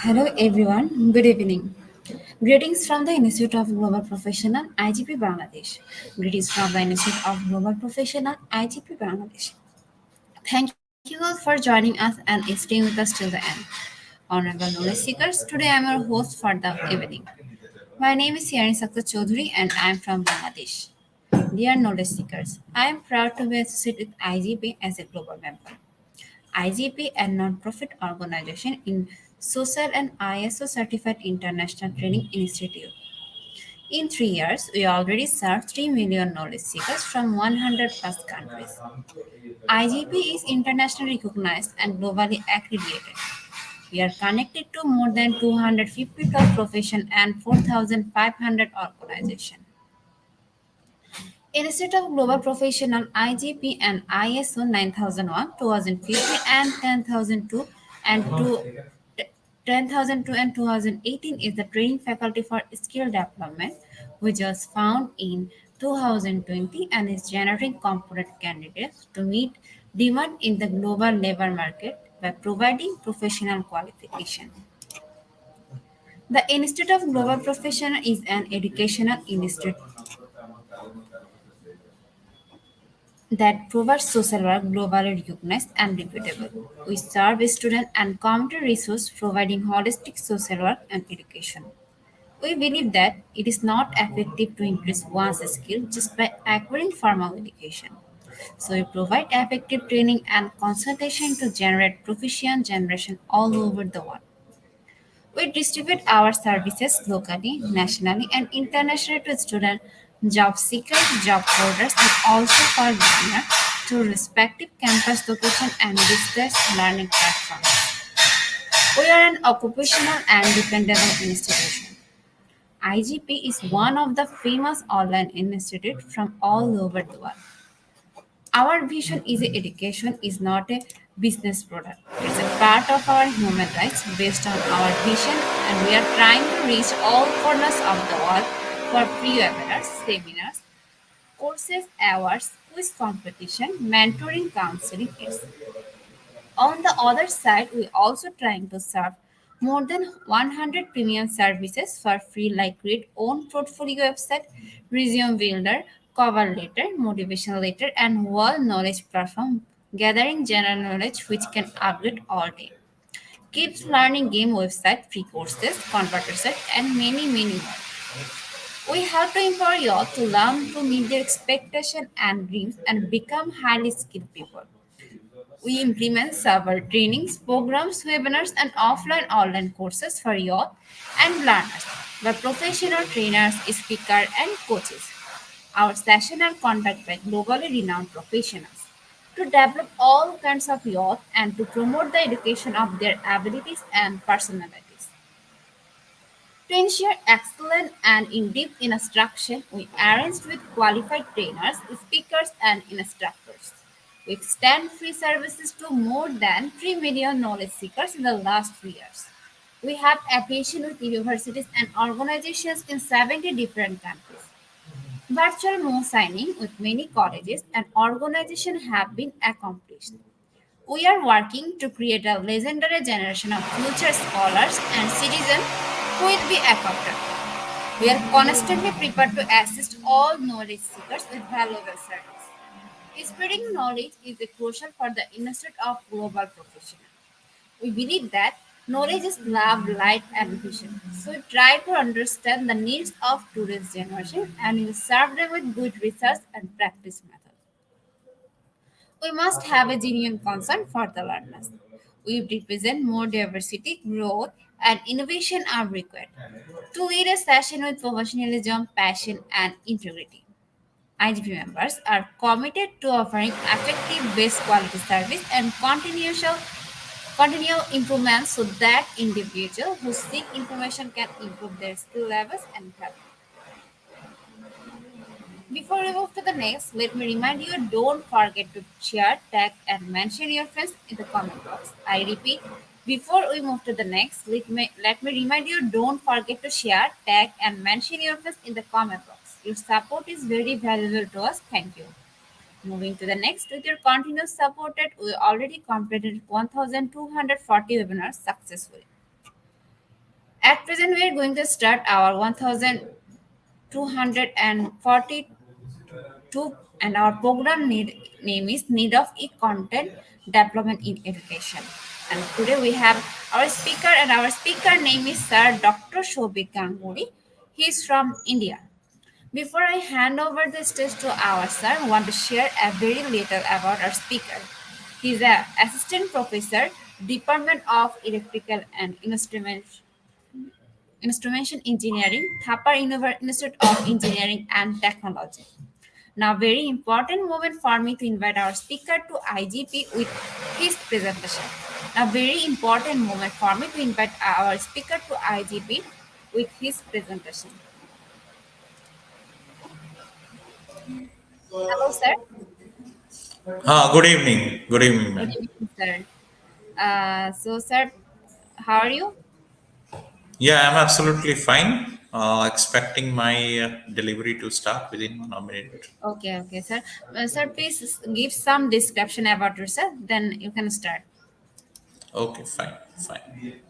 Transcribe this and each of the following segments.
Hello everyone, good evening. Greetings from the Institute of Global Professional IGP Bangladesh. Greetings from the Institute of Global Professional IGP Bangladesh. Thank you all for joining us and staying with us till the end. Honorable knowledge seekers, today I am your host for the evening. My name is Yarin Sakta Chaudhary and I am from Bangladesh. Dear knowledge seekers, I am proud to be associated with IGP as a global member. IGP, a non-profit organization in social and ISO certified international training institute. In 3 years, we already served 3 million knowledge seekers from 100 plus countries. IGP is internationally recognized and globally accredited. We are connected to more than 250 plus professions and 4,500 organizations. Institute of Global Professional IGP and ISO 9001, 2015 and 10002 and 10002 and 2018 is the training faculty for skill development, which was found in 2020 and is generating competent candidates to meet demand in the global labor market by providing professional qualification. The Institute of Global Professional is an educational institute that provides social work globally recognized and reputable. We serve student and community resource providing holistic social work and education. We believe that it is not effective to increase one's skill just by acquiring formal education. So we provide effective training and consultation to generate proficient generation all over the world. We distribute our services locally, nationally, and internationally to students, job seekers, job holders, and also for learners through respective campus location and distance learning platforms. We are an occupational and dependable institution. IGP is one of the famous online institutes from all over the world. Our vision is education is not a business product. It's a part of our human rights based on our vision, and we are trying to reach all corners of the world for free webinars, seminars, courses, awards, quiz competition, mentoring, counseling, etc. On the other side, we also trying to serve more than 100 premium services for free like create own portfolio website, resume builder, cover letter, motivation letter, and wall knowledge platform gathering general knowledge which can update all day. Keeps learning game website, free courses, converter set, and many more. We have to empower you all to learn to meet their expectation and dreams and become highly skilled people. We implement several trainings, programs, webinars, and offline online courses for youth and learners. by professional trainers, speakers, and coaches. Our sessions are conducted by globally renowned professionals to develop all kinds of youth and to promote the education of their abilities and personalities. To ensure excellent and in-depth instruction, we arranged with qualified trainers, speakers, and instructors. We extend free services to more than 3 million knowledge seekers in the last 3 years. We have affiliation with universities and organizations in 70 different countries. Virtual moon signing with many colleges and organizations have been accomplished. We are working to create a legendary generation of future scholars and citizens who will be accountable. We are constantly prepared to assist all knowledge seekers with valuable service. Spreading knowledge is crucial for the interest of global professionals. We believe that knowledge is love, light, and vision. So we try to understand the needs of today's generation and we serve them with good research and practice methods. We must have a genuine concern for the learners. We represent more diversity, growth, and innovation are required to lead a session with professionalism, passion, and integrity. IGP members are committed to offering effective best quality service and continual improvements so that individuals who seek information can improve their skill levels and health. Before we move to the next, let me remind you don't forget to share, tag, and mention your friends in the comment box. I repeat, before we move to the next, let me remind you don't forget to share, tag, and mention your friends in the comment box. Your support is very valuable to us. Thank you. Moving to the next, with your continuous support, we already completed 1,240 webinars successfully. At present, we are going to start our 1,240 two, and our name is Need of E-Content Development in Education. And today we have our speaker, and our speaker name is Sir Dr. Shobik Ganguly. He is from India. Before I hand over the stage to our sir, I want to share a very little about our speaker. He is an assistant professor, Department of Electrical and Instrumentation Engineering, Thapar Institute of Engineering and Technology. Now, very important moment for me to invite our speaker to IGP with his presentation. Now, very important moment for me to invite our speaker to IGP with his presentation. Hello, sir. Good evening. Good evening, Good ma'am. evening, sir. Sir, how are you? Yeah, I'm absolutely fine. Expecting my delivery to start within 1 minute. Okay, sir. Sir, please give some description about yourself. Then you can start. Okay, fine, fine.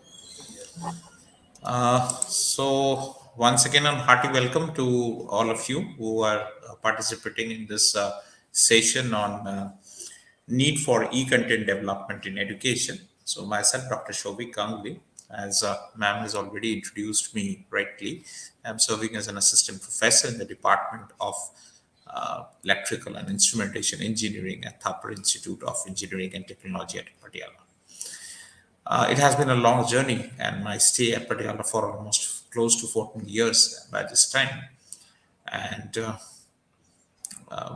So once again, a hearty welcome to all of you who are participating in this session on need for e-content development in education. So myself, Dr. Shobik Ganguly, as ma'am has already introduced me rightly, I'm serving as an assistant professor in the Department of Electrical and Instrumentation Engineering at Thapar Institute of Engineering and Technology at Patiala. It has been a long journey, and my stay at Patiala for almost close to 14 years by this time. And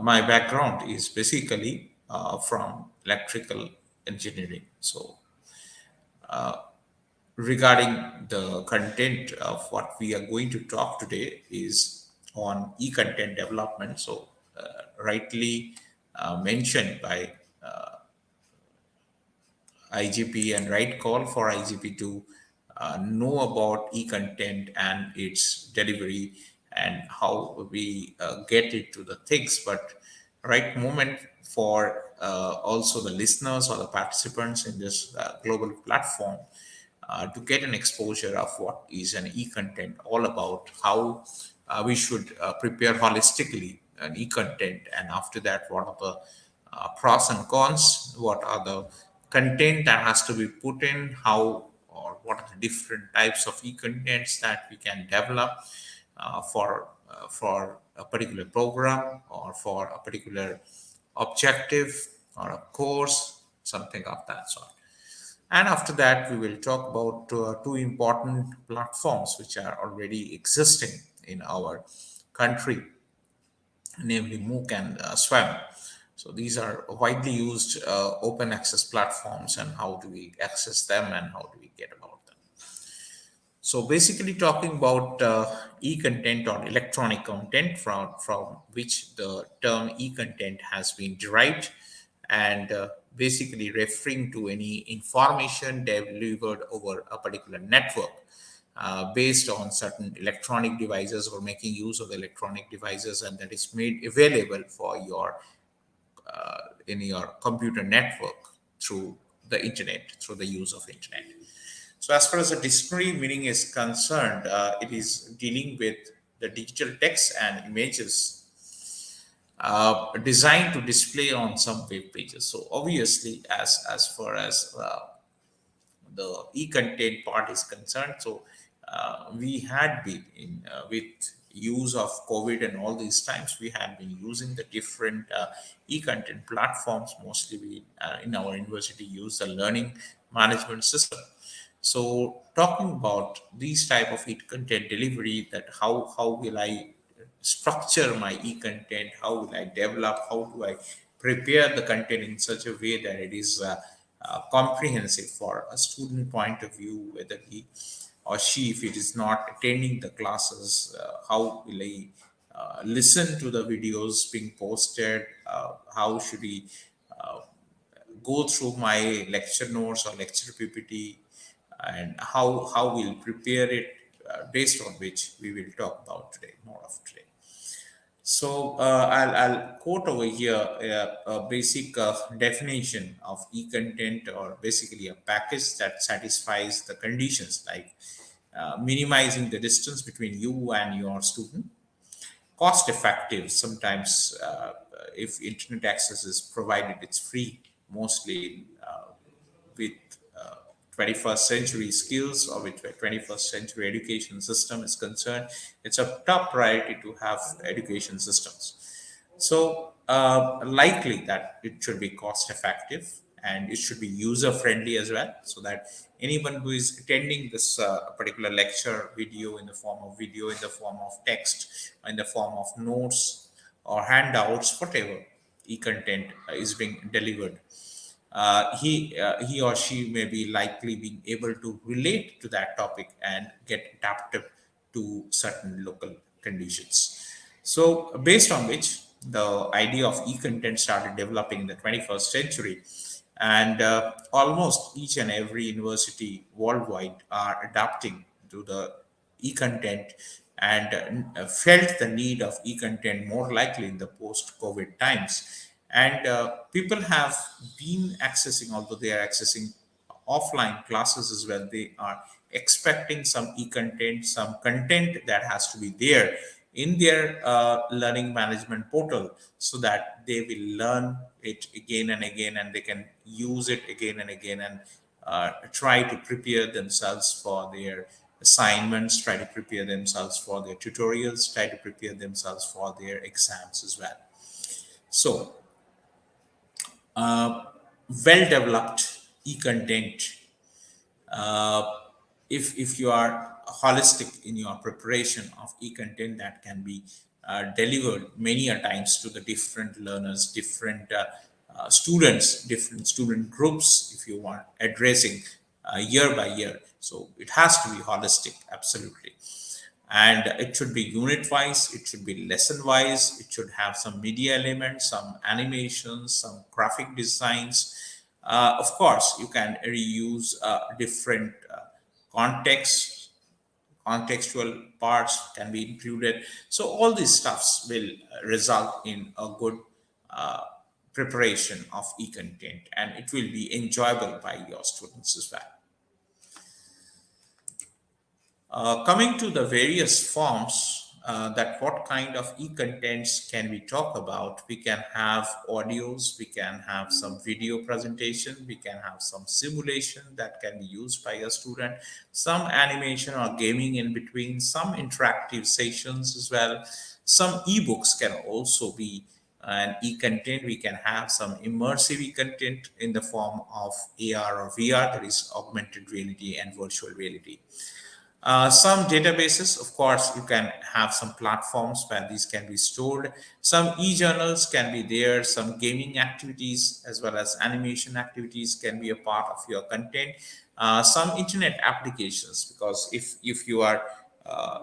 my background is basically from electrical engineering. So, regarding the content of what we are going to talk today is on e-content development. So, rightly mentioned by IGP and right call for IGP to know about e-content and its delivery and how we get it to the things. But right moment for also the listeners or the participants in this global platform to get an exposure of what is an e-content all about, how we should prepare holistically an e-content, and after that, what are the pros and cons, what are the content that has to be put in, how or what are the different types of e-contents that we can develop for a particular program or for a particular objective or a course, something of that sort. And after that, we will talk about two important platforms which are already existing in our country, namely MOOC and SWAM. So these are widely used open access platforms, and how do we access them and how do we get about them? So basically, talking about e-content or electronic content, from which the term e-content has been derived, and basically referring to any information delivered over a particular network based on certain electronic devices, or making use of electronic devices, and that is made available for your in your computer network through the internet, through the use of internet. So, as far as the dictionary meaning is concerned, it is dealing with the digital text and images designed to display on some web pages. So, obviously, as far as the e-content part is concerned, so we had been in with use of COVID and all these times, we had been using the different e-content platforms. Mostly, we in our university use the learning management system. So talking about these type of e-content delivery, that how will I structure my e-content, how will I develop, how do I prepare the content in such a way that it is comprehensive for a student point of view, whether he or she, if it is not attending the classes, how will I listen to the videos being posted, how should he go through my lecture notes or lecture PPT, and how we'll prepare it, based on which we will talk about today, more of today. So I'll quote over here a basic definition of e-content, or basically a package that satisfies the conditions like minimizing the distance between you and your student, cost effective. Sometimes if internet access is provided, it's free, mostly with uh, 21st century skills, or with 21st century education system is concerned, it's a top priority to have education systems. So likely that it should be cost effective, and it should be user friendly as well, so that anyone who is attending this particular lecture, video in the form of video, in the form of text, in the form of notes or handouts, whatever e-content is being delivered, he or she may be likely being able to relate to that topic and get adaptive to certain local conditions. So, based on which the idea of e-content started developing in the 21st century, and almost each and every university worldwide are adapting to the e-content, and felt the need of e-content more likely in the post-COVID times. And people have been accessing, although they are accessing offline classes as well, they are expecting some e-content, some content that has to be there in their learning management portal, so that they will learn it again and again, and they can use it again and again, and try to prepare themselves for their assignments, try to prepare themselves for their tutorials, try to prepare themselves for their exams as well. So well developed e-content, uh, if you are holistic in your preparation of e-content, that can be delivered many a times to the different learners, different students, different student groups, if you want addressing year by year. So it has to be holistic, absolutely. And it should be unit wise, it should be lesson wise, it should have some media elements, some animations, some graphic designs. Of course, you can reuse different context, contextual parts can be included. So all these stuffs will result in a good uh, preparation of e-content, and it will be enjoyable by your students as well. Coming to the various forms, that what kind of e-contents can we talk about? We can have audios, we can have some video presentation, we can have some simulation that can be used by a student, some animation or gaming in between, some interactive sessions as well. Some ebooks can also be and e-content, we can have some immersive e-content in the form of AR or VR, that is augmented reality and virtual reality. Some databases, of course, you can have some platforms where these can be stored. Some e-journals can be there. Some gaming activities as well as animation activities can be a part of your content. Some internet applications, because if you are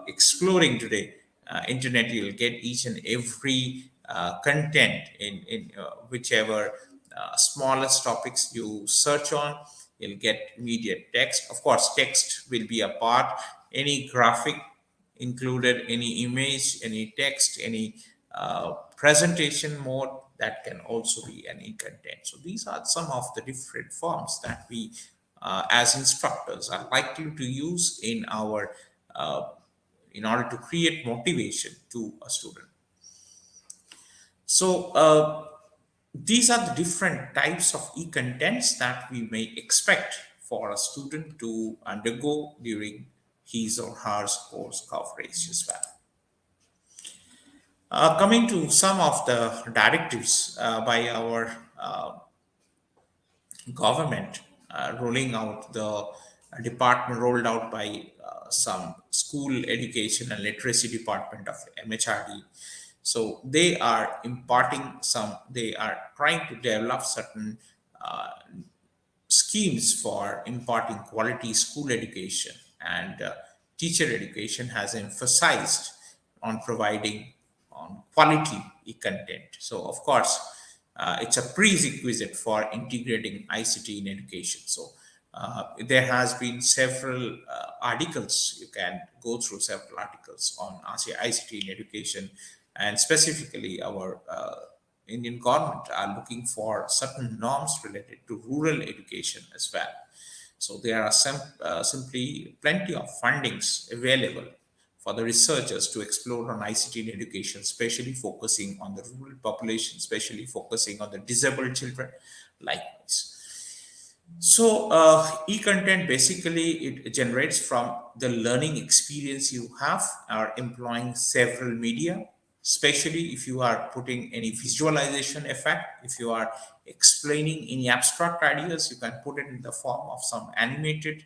exploring today, internet, you'll get each and every content in whichever smallest topics you search on. You'll get immediate text. Of course, text will be a part. Any graphic included, any image, any text, any presentation mode, that can also be an e-content. So these are some of the different forms that we, as instructors, are likely to use uh, in order to create motivation to a student. So these are the different types of e-contents that we may expect for a student to undergo during his or her course coverage as well. Coming to some of the directives by our government, rolling out the department rolled out by some school education and literacy department of MHRD. So they are imparting some, they are trying to develop certain schemes for imparting quality school education, and teacher education has emphasized on providing on quality content. So of course, it's a prerequisite for integrating ICT in education. So there has been several articles, you can go through several articles on ICT in education, and specifically our Indian government are looking for certain norms related to rural education as well. So there are simply plenty of fundings available for the researchers to explore on ICT in education, especially focusing on the rural population, especially focusing on the disabled children, likewise. So, e-content basically it generates from the learning experience you have, or employing several media, especially if you are putting any visualization effect, if you are explaining any abstract ideas, you can put it in the form of some animated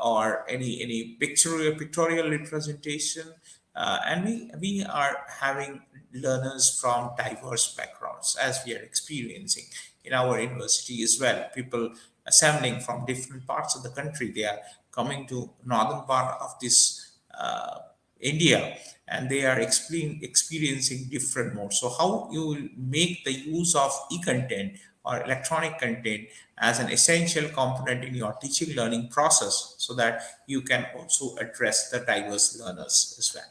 or any pictorial representation. And we are having learners from diverse backgrounds, as we are experiencing in our university as well. People assembling from different parts of the country, they are coming to northern part of this India, and they are experiencing different modes. So how you will make the use of e-content or electronic content as an essential component in your teaching learning process, so that you can also address the diverse learners as well.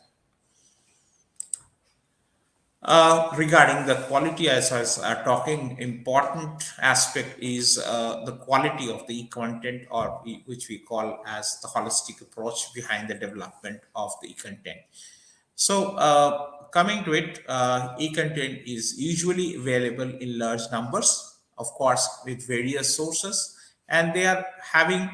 Regarding the quality, as I was talking, important aspect is the quality of the content, or which we call as the holistic approach behind the development of the content. So, coming to it, e-content is usually available in large numbers, of course, with various sources, and they are having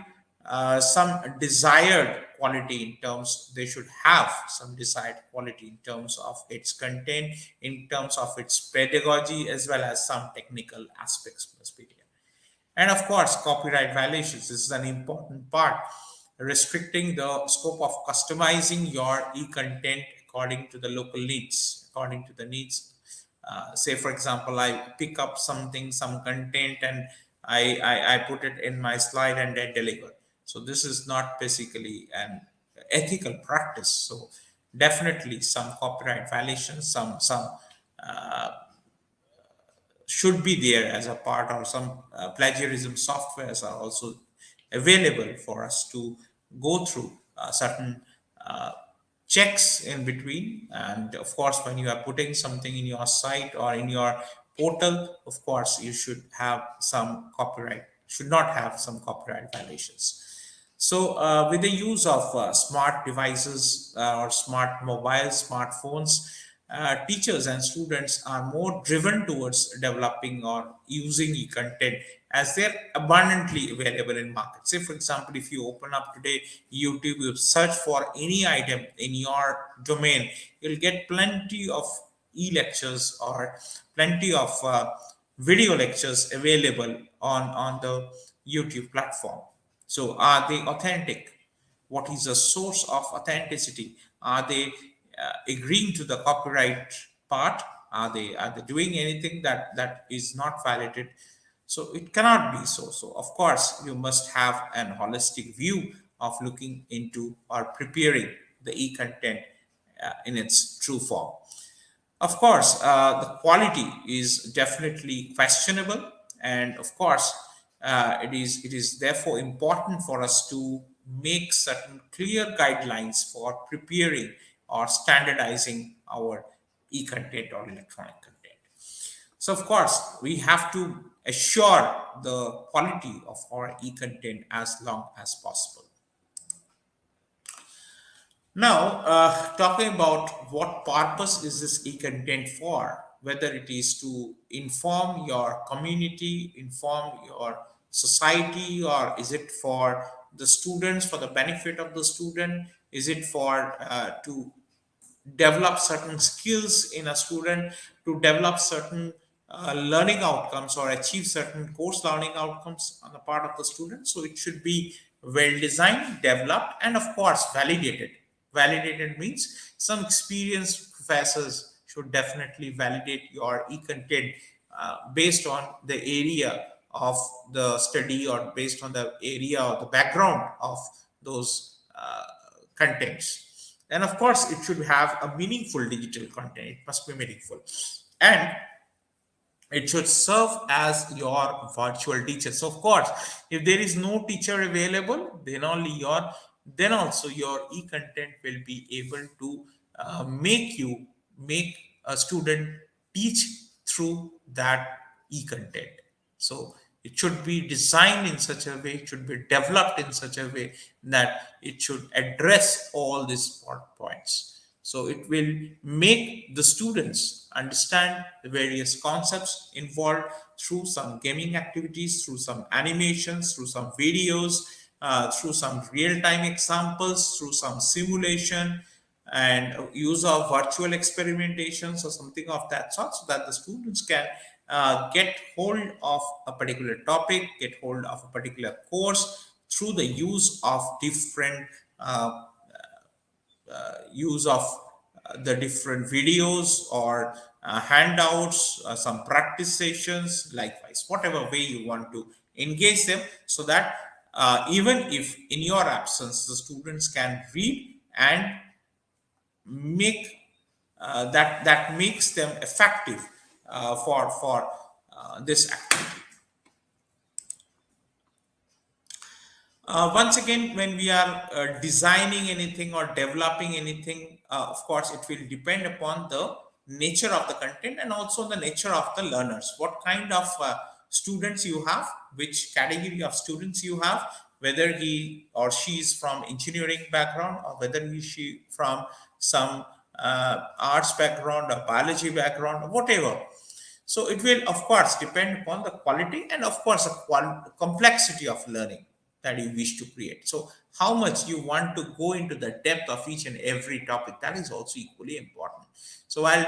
some desired quality in terms, they should have some desired quality in terms of its content, in terms of its pedagogy, as well as some technical aspects must be there. And of course, copyright violations. This is an important part, restricting the scope of customizing your e-content according to the local needs, according to the needs. Say, for example, I pick up something, some content, and I put it in my slide and I deliver. So this is not basically an ethical practice. So definitely some copyright violations, some should be there as a part, or some plagiarism softwares are also available for us to go through certain uh, checks in between. And of course, when you are putting something in your site or in your portal, of course you should have some copyright, should not have some copyright violations. So, with the use of smart devices or smart mobiles, smartphones, teachers and students are more driven towards developing or using e-content, as they're abundantly available in market. Say, for example, if you open up today YouTube, you search for any item in your domain, you'll get plenty of e-lectures or plenty of video lectures available on the YouTube platform. So are they authentic? What is the source of authenticity? Are they agreeing to the copyright part? Are they doing anything that is not validated? So it cannot be so. So of course you must have an holistic view of looking into or preparing the e-content in its true form. Of course, the quality is definitely questionable, and of course, it is therefore important for us to make certain clear guidelines for preparing or standardizing our e-content or electronic content. So, of course, we have to assure the quality of our e-content as long as possible. Now, talking about what purpose is this e-content for, whether it is to inform your community, inform your society, or is it for the students, for the benefit of the student? Is it for to develop certain skills in a student, to develop certain learning outcomes or achieve certain course learning outcomes on the part of the student? So it should be well designed, developed, and of course validated. Validated means some experienced professors should definitely validate your e-content based on the area of the study or based on the area or the background of those contents. And of course it should have a meaningful digital content. It must be meaningful, and it should serve as your virtual teacher. So of course if there is no teacher available, then also your e-content will be able to make a student teach through that e-content. So it should be designed in such a way, it should be developed in such a way that it should address all these points. So it will make the students understand the various concepts involved through some gaming activities, through some animations, through some videos, through some real-time examples, through some simulation, and use of virtual experimentations or something of that sort, so that the students can get hold of a particular topic, get hold of a particular course through the use of different use of the different videos or handouts, some practice sessions, likewise, whatever way you want to engage them, so that even if in your absence, the students can read and make that makes them effective for this activity. Once again, when we are designing anything or developing anything, of course, it will depend upon the nature of the content and also the nature of the learners. What kind of students you have, which category of students you have, whether he or she is from engineering background or whether she from some arts background or biology background or whatever. So it will, of course, depend upon the quality and, of course, the complexity of learning that you wish to create. So how much you want to go into the depth of each and every topic, that is also equally important. So while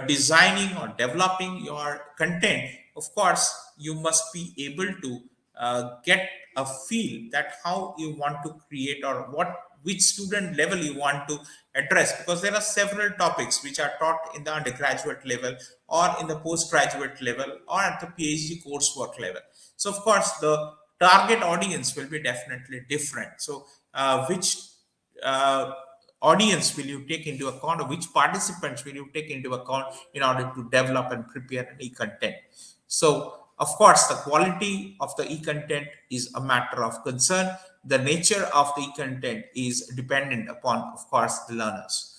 designing or developing your content, of course, you must be able to get a feel that how you want to create or which student level you want to address, because there are several topics which are taught in the undergraduate level or in the postgraduate level or at the PhD coursework level. So of course the target audience will be definitely different. So which uh, audience will you take into account, or which participants will you take into account in order to develop and prepare an e-content? So of course the quality of the e-content is a matter of concern. The nature of the e-content is dependent upon, of course, the learners.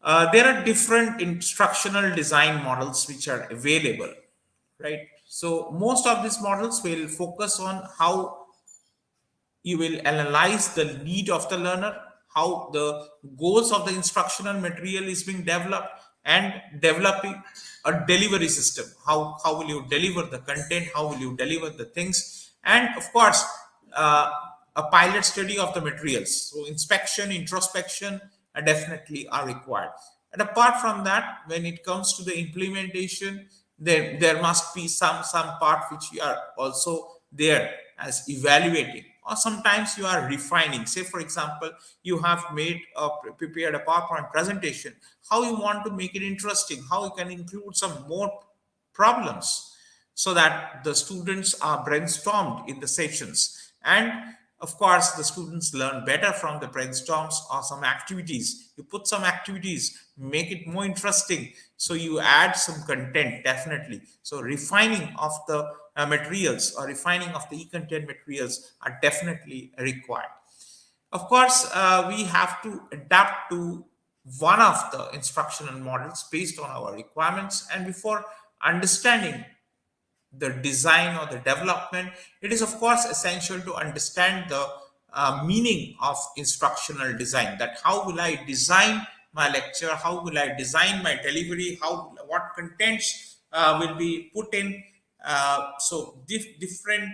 There are different instructional design models which are available, right? So most of these models will focus on how you will analyze the need of the learner, how the goals of the instructional material is being developed, and developing a delivery system. How will you deliver the content? How will you deliver the things? And of course, uh, a pilot study of the materials. So inspection, introspection definitely are required. And apart from that, when it comes to the implementation, there must be some part which you are also there as evaluating, or sometimes you are refining. Say for example, you have made a prepared a PowerPoint presentation, how you want to make it interesting, how you can include some more problems, so that the students are brainstormed in the sessions. And of course, the students learn better from the brainstorms or some activities. You put some activities, make it more interesting, so you add some content, definitely. So refining of the materials, or refining of the e-content materials, are definitely required. Of course, we have to adapt to one of the instructional models based on our requirements. And before understanding the design or the development, it is of course essential to understand the meaning of instructional design. That how will I design my lecture, how will I design my delivery, how what contents will be put in. So different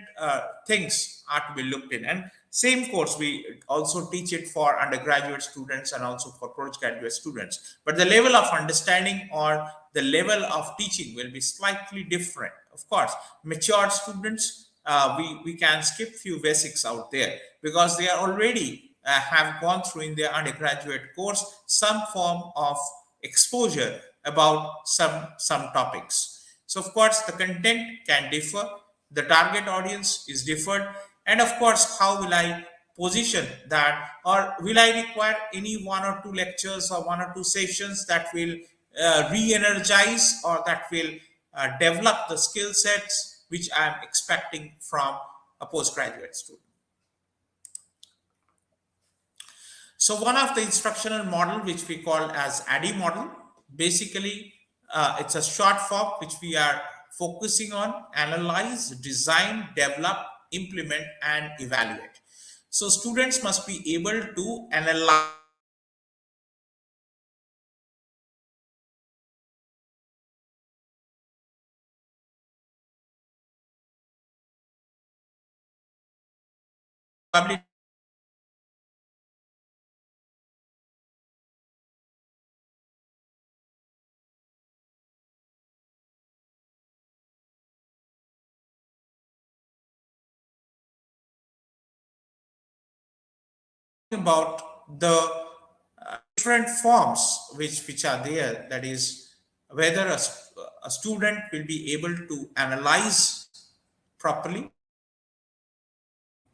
things are to be looked in. And same course we also teach it for undergraduate students and also for postgraduate students, but the level of understanding or the level of teaching will be slightly different. Of course, mature students, we can skip few basics out there, because they are already have gone through in their undergraduate course some form of exposure about some topics. So of course the content can differ, the target audience is differed, and of course how will I position that, or will I require any one or two lectures or one or two sessions that will re-energize, or that will develop the skill sets which I am expecting from a postgraduate student. So one of the instructional model which we call as ADDIE model, basically it's a short form which we are focusing on: analyze, design, develop, implement, and evaluate. So students must be able to analyze probably about the different forms which are there. That is, whether a student will be able to analyze properly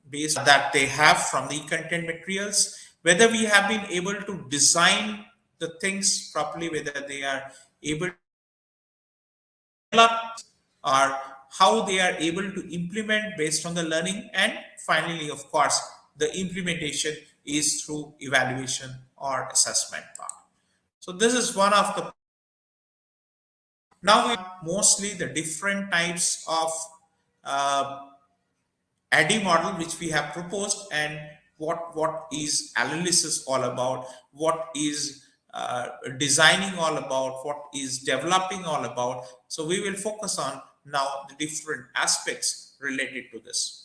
based that they have from the content materials, whether we have been able to design the things properly, whether they are able to develop, or how they are able to implement based on the learning. And finally, of course, the implementation is through evaluation or assessment part. So this is one of the. Now we have mostly the different types of uh, ADDIE model which we have proposed, and what is analysis all about, what is designing all about, what is developing all about. So we will focus on now the different aspects related to this.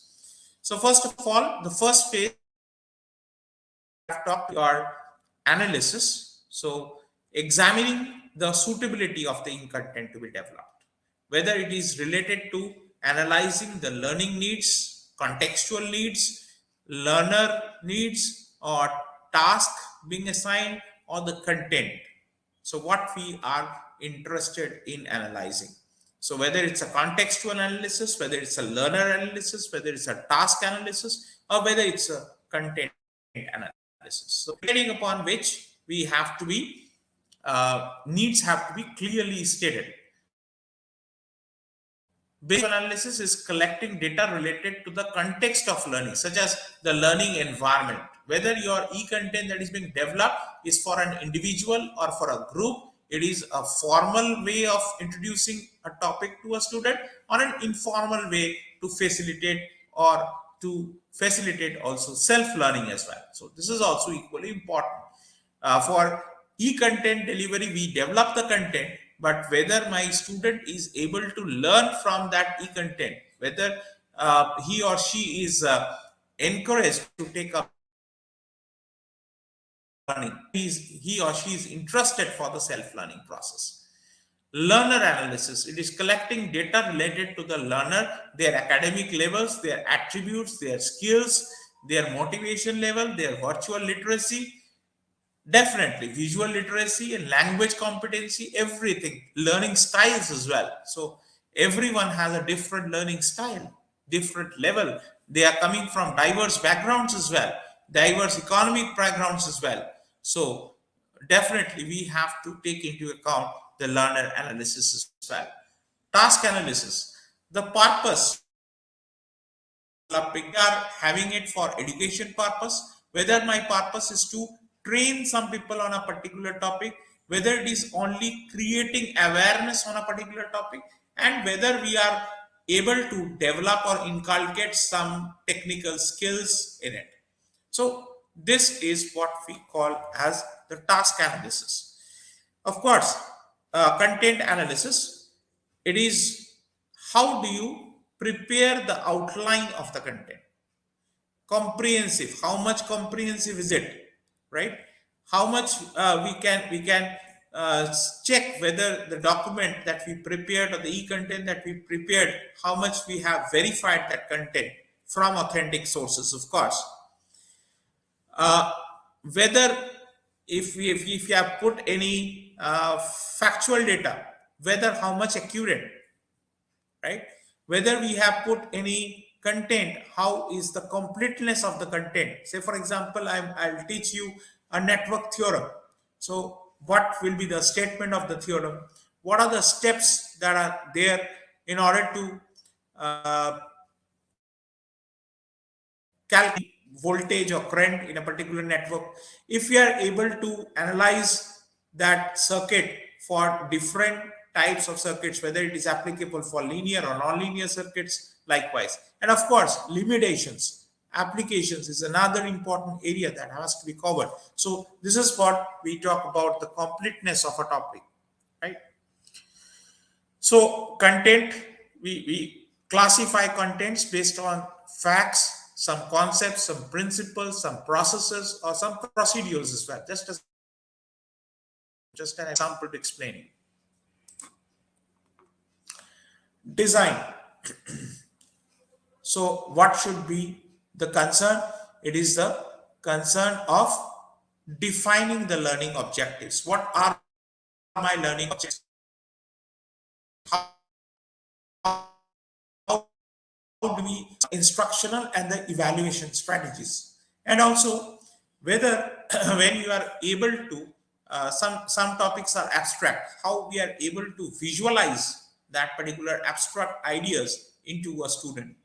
So first of all, the first phase have talked our analysis. So examining the suitability of the content to be developed, whether it is related to analyzing the learning needs, contextual needs, learner needs, or task being assigned, or the content. So what we are interested in analyzing. So whether it's a contextual analysis, whether it's a learner analysis, whether it's a task analysis, or whether it's a content analysis. So depending upon which we have to be needs have to be clearly stated. Basic analysis is collecting data related to the context of learning, such as the learning environment, whether your e-content that is being developed is for an individual or for a group. It is a formal way of introducing a topic to a student, or an informal way to facilitate, or to facilitate also self-learning as well. So this is also equally important. For e-content delivery, we develop the content, but whether my student is able to learn from that e-content, whether he or she is encouraged to take up learning. He or she is interested for the self-learning process. Learner analysis, it is collecting data related to the learner, their academic levels, their attributes, their skills, their motivation level, their virtual literacy, definitely visual literacy and language competency, everything, learning styles as well. So everyone has a different learning style, different level. They are coming from diverse backgrounds as well, diverse economic backgrounds as well. So definitely we have to take into account the learner analysis as well. Task analysis, the purpose developing, are having it for education purpose, whether my purpose is to train some people on a particular topic, whether it is only creating awareness on a particular topic, and whether we are able to develop or inculcate some technical skills in it. So this is what we call as the task analysis. Of course, content analysis, it is how do you prepare the outline of the content. Comprehensive, how much comprehensive is it, right? How much we can check whether the document that we prepared or the e-content that we prepared, how much we have verified that content from authentic sources, of course. Whether if you have put any factual data, whether how much accurate, right? Whether we have put any content, how is the completeness of the content. Say for example, I'll teach you a network theorem. So what will be the statement of the theorem, what are the steps that are there in order to calculate voltage or current in a particular network. If we are able to analyze that circuit for different types of circuits, whether it is applicable for linear or non-linear circuits, likewise. And of course, limitations, applications is another important area that has to be covered. So this is what we talk about, the completeness of a topic, right? So content, we classify contents based on facts, some concepts, some principles, some processes, or some procedures as well. Just an example to explain it. Design. So what should be the concern? It is the concern of defining the learning objectives. What are my learning objectives? How do we instructional and the evaluation strategies, and also whether when you are able to some topics are abstract, how we are able to visualize that particular abstract ideas into a student.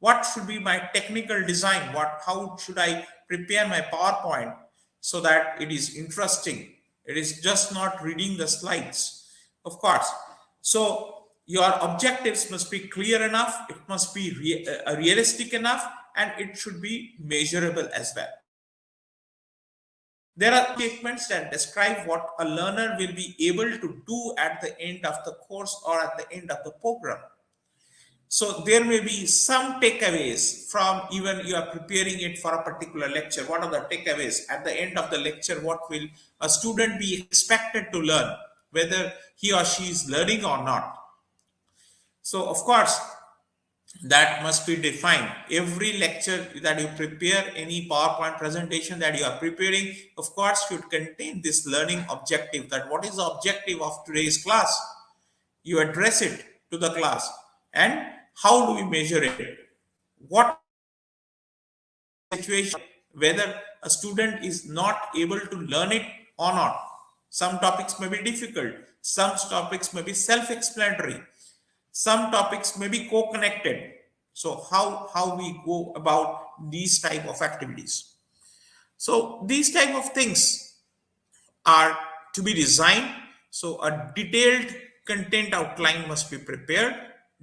What should be my technical design, how should I prepare my PowerPoint so that it is interesting, it is just not reading the slides, of course. So your objectives must be clear enough, it must be realistic enough, and it should be measurable as well. There are statements that describe what a learner will be able to do at the end of the course or at the end of the program. So there may be some takeaways from even you are preparing it for a particular lecture. What are the takeaways at the end of the lecture? What will a student be expected to learn, whether he or she is learning or not? So of course, that must be defined. Every lecture that you prepare, any PowerPoint presentation that you are preparing, of course, should contain this learning objective. That what is the objective of today's class? You address it to the class. And how do we measure it? What situation, whether a student is not able to learn it or not. Some topics may be difficult. Some topics may be self-explanatory. Some topics may be co-connected. So how we go about these type of activities. So these type of things are to be designed. So a detailed content outline must be prepared.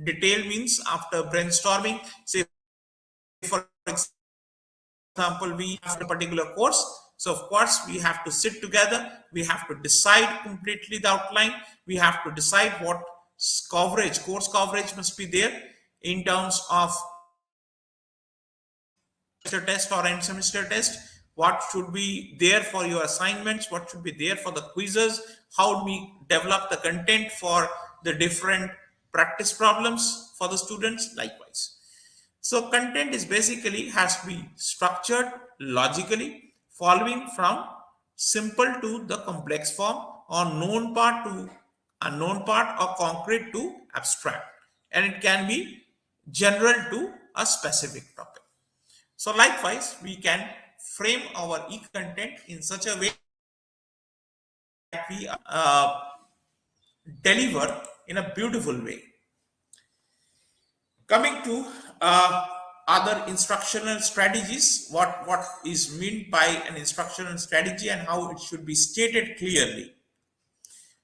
Detail means after brainstorming, say for example, we have a particular course. So of course we have to sit together, we have to decide completely the outline, we have to decide what course coverage must be there in terms of semester test or end semester test, what should be there for your assignments, what should be there for the quizzes, how do we develop the content for the different practice problems for the students likewise. So content is basically has to be structured logically, following from simple to the complex form, or known part to unknown part, or concrete to abstract. And it can be general to a specific topic. So likewise, we can frame our e-content in such a way that we deliver in a beautiful way. Coming to other instructional strategies, what is meant by an instructional strategy and how it should be stated clearly.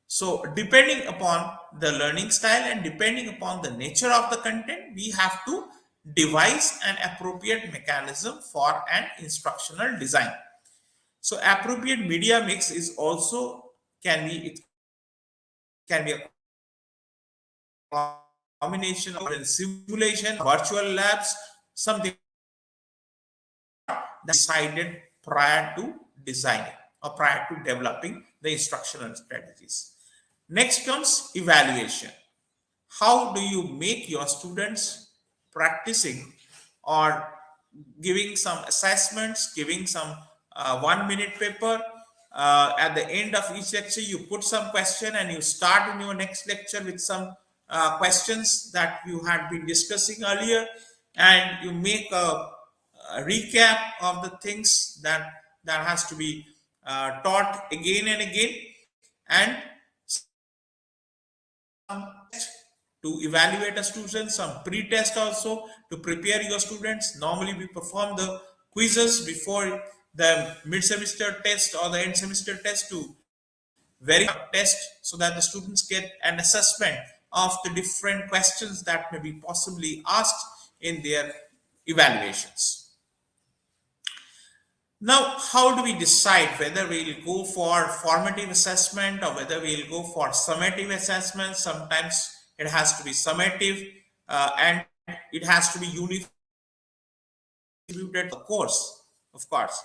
So depending upon the learning style and depending upon the nature of the content, we have to devise an appropriate mechanism for an instructional design. So appropriate media mix is also can be a combination of simulation, virtual labs, something decided prior to designing or prior to developing the instructional strategies. Next comes evaluation. How do you make your students practicing or giving some assessments, giving some 1 minute paper? At the end of each lecture, you put some question and you start in your next lecture with some questions that you had been discussing earlier, and you make a recap of the things that has to be taught again and again, and to evaluate a student, some pre-test also to prepare your students. Normally we perform the quizzes before the mid-semester test or the end semester test to verify test, so that the students get an assessment of the different questions that may be possibly asked in their evaluations. Now, how do we decide whether we'll go for formative assessment or whether we'll go for summative assessment? Sometimes it has to be summative, and it has to be uniform distributed course, of course.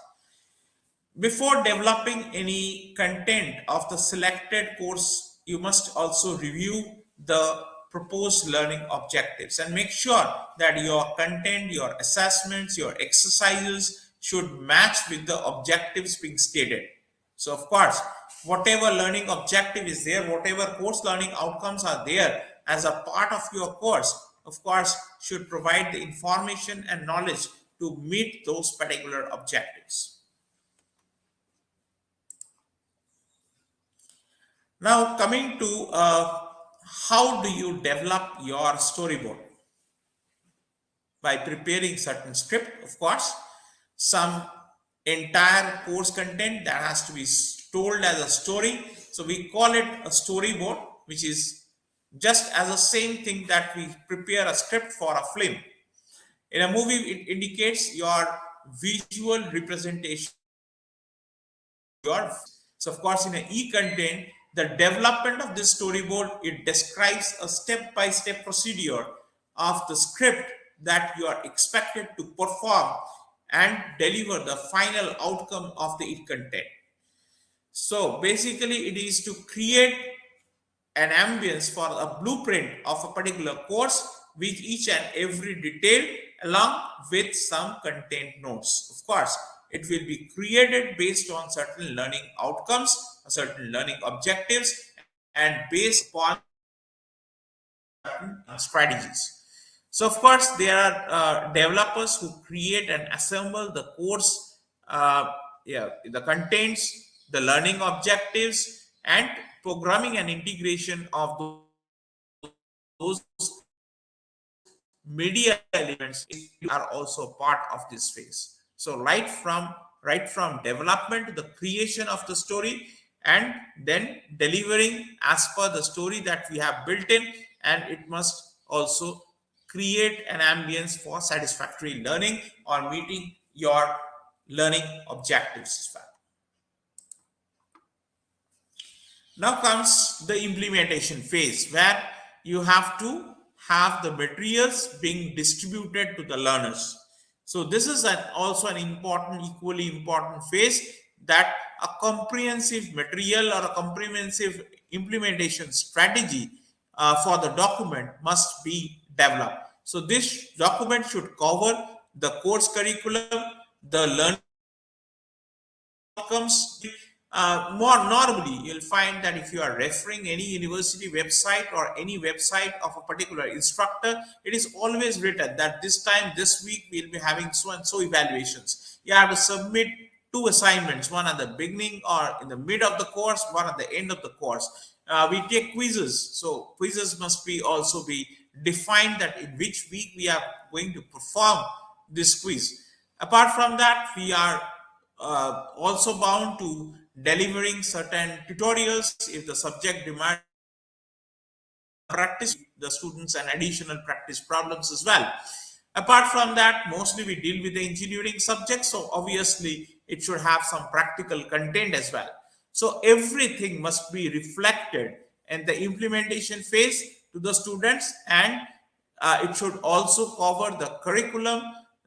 Before developing any content of the selected course, you must also review the proposed learning objectives and make sure that your content, your assessments, your exercises should match with the objectives being stated. So, of course, whatever learning objective is there, whatever course learning outcomes are there as a part of your course, of course, should provide the information and knowledge to meet those particular objectives. Now, coming to how do you develop your storyboard? By preparing certain script, of course, some entire course content that has to be told as a story. So we call it a storyboard, which is just as the same thing that we prepare a script for a film. In a movie, it indicates your visual representation. So of course, in an e-content, the development of this storyboard, it describes a step-by-step procedure of the script that you are expected to perform and deliver the final outcome of the e-content. So basically, it is to create an ambience for a blueprint of a particular course with each and every detail along with some content notes. Of course, it will be created based on certain learning outcomes, certain learning objectives, and based upon strategies. So, of course, there are developers who create and assemble the course, yeah, the contents, the learning objectives, and programming and integration of those media elements are also part of this phase. So right from development to the creation of the story, and then delivering as per the story that we have built in, and it must also create an ambience for satisfactory learning or meeting your learning objectives as well. Now comes the implementation phase, where you have to have the materials being distributed to the learners. So this is also an important, equally important phase, that a comprehensive material or a comprehensive implementation strategy for the document must be developed. So this document should cover the course curriculum, the learning outcomes. More normally, you'll find that if you are referring any university website or any website of a particular instructor, it is always written that this time, this week, we'll be having so and so evaluations. You have to submit two assignments, one at the beginning or in the mid of the course, one at the end of the course. We take quizzes, so quizzes must be also be defined, that in which week we are going to perform this quiz. Apart from that, we are also bound to delivering certain tutorials if the subject demands practice the students and additional practice problems as well. Apart from that, mostly we deal with the engineering subjects, so obviously it should have some practical content as well. So everything must be reflected in the implementation phase to the students, and it should also cover the curriculum,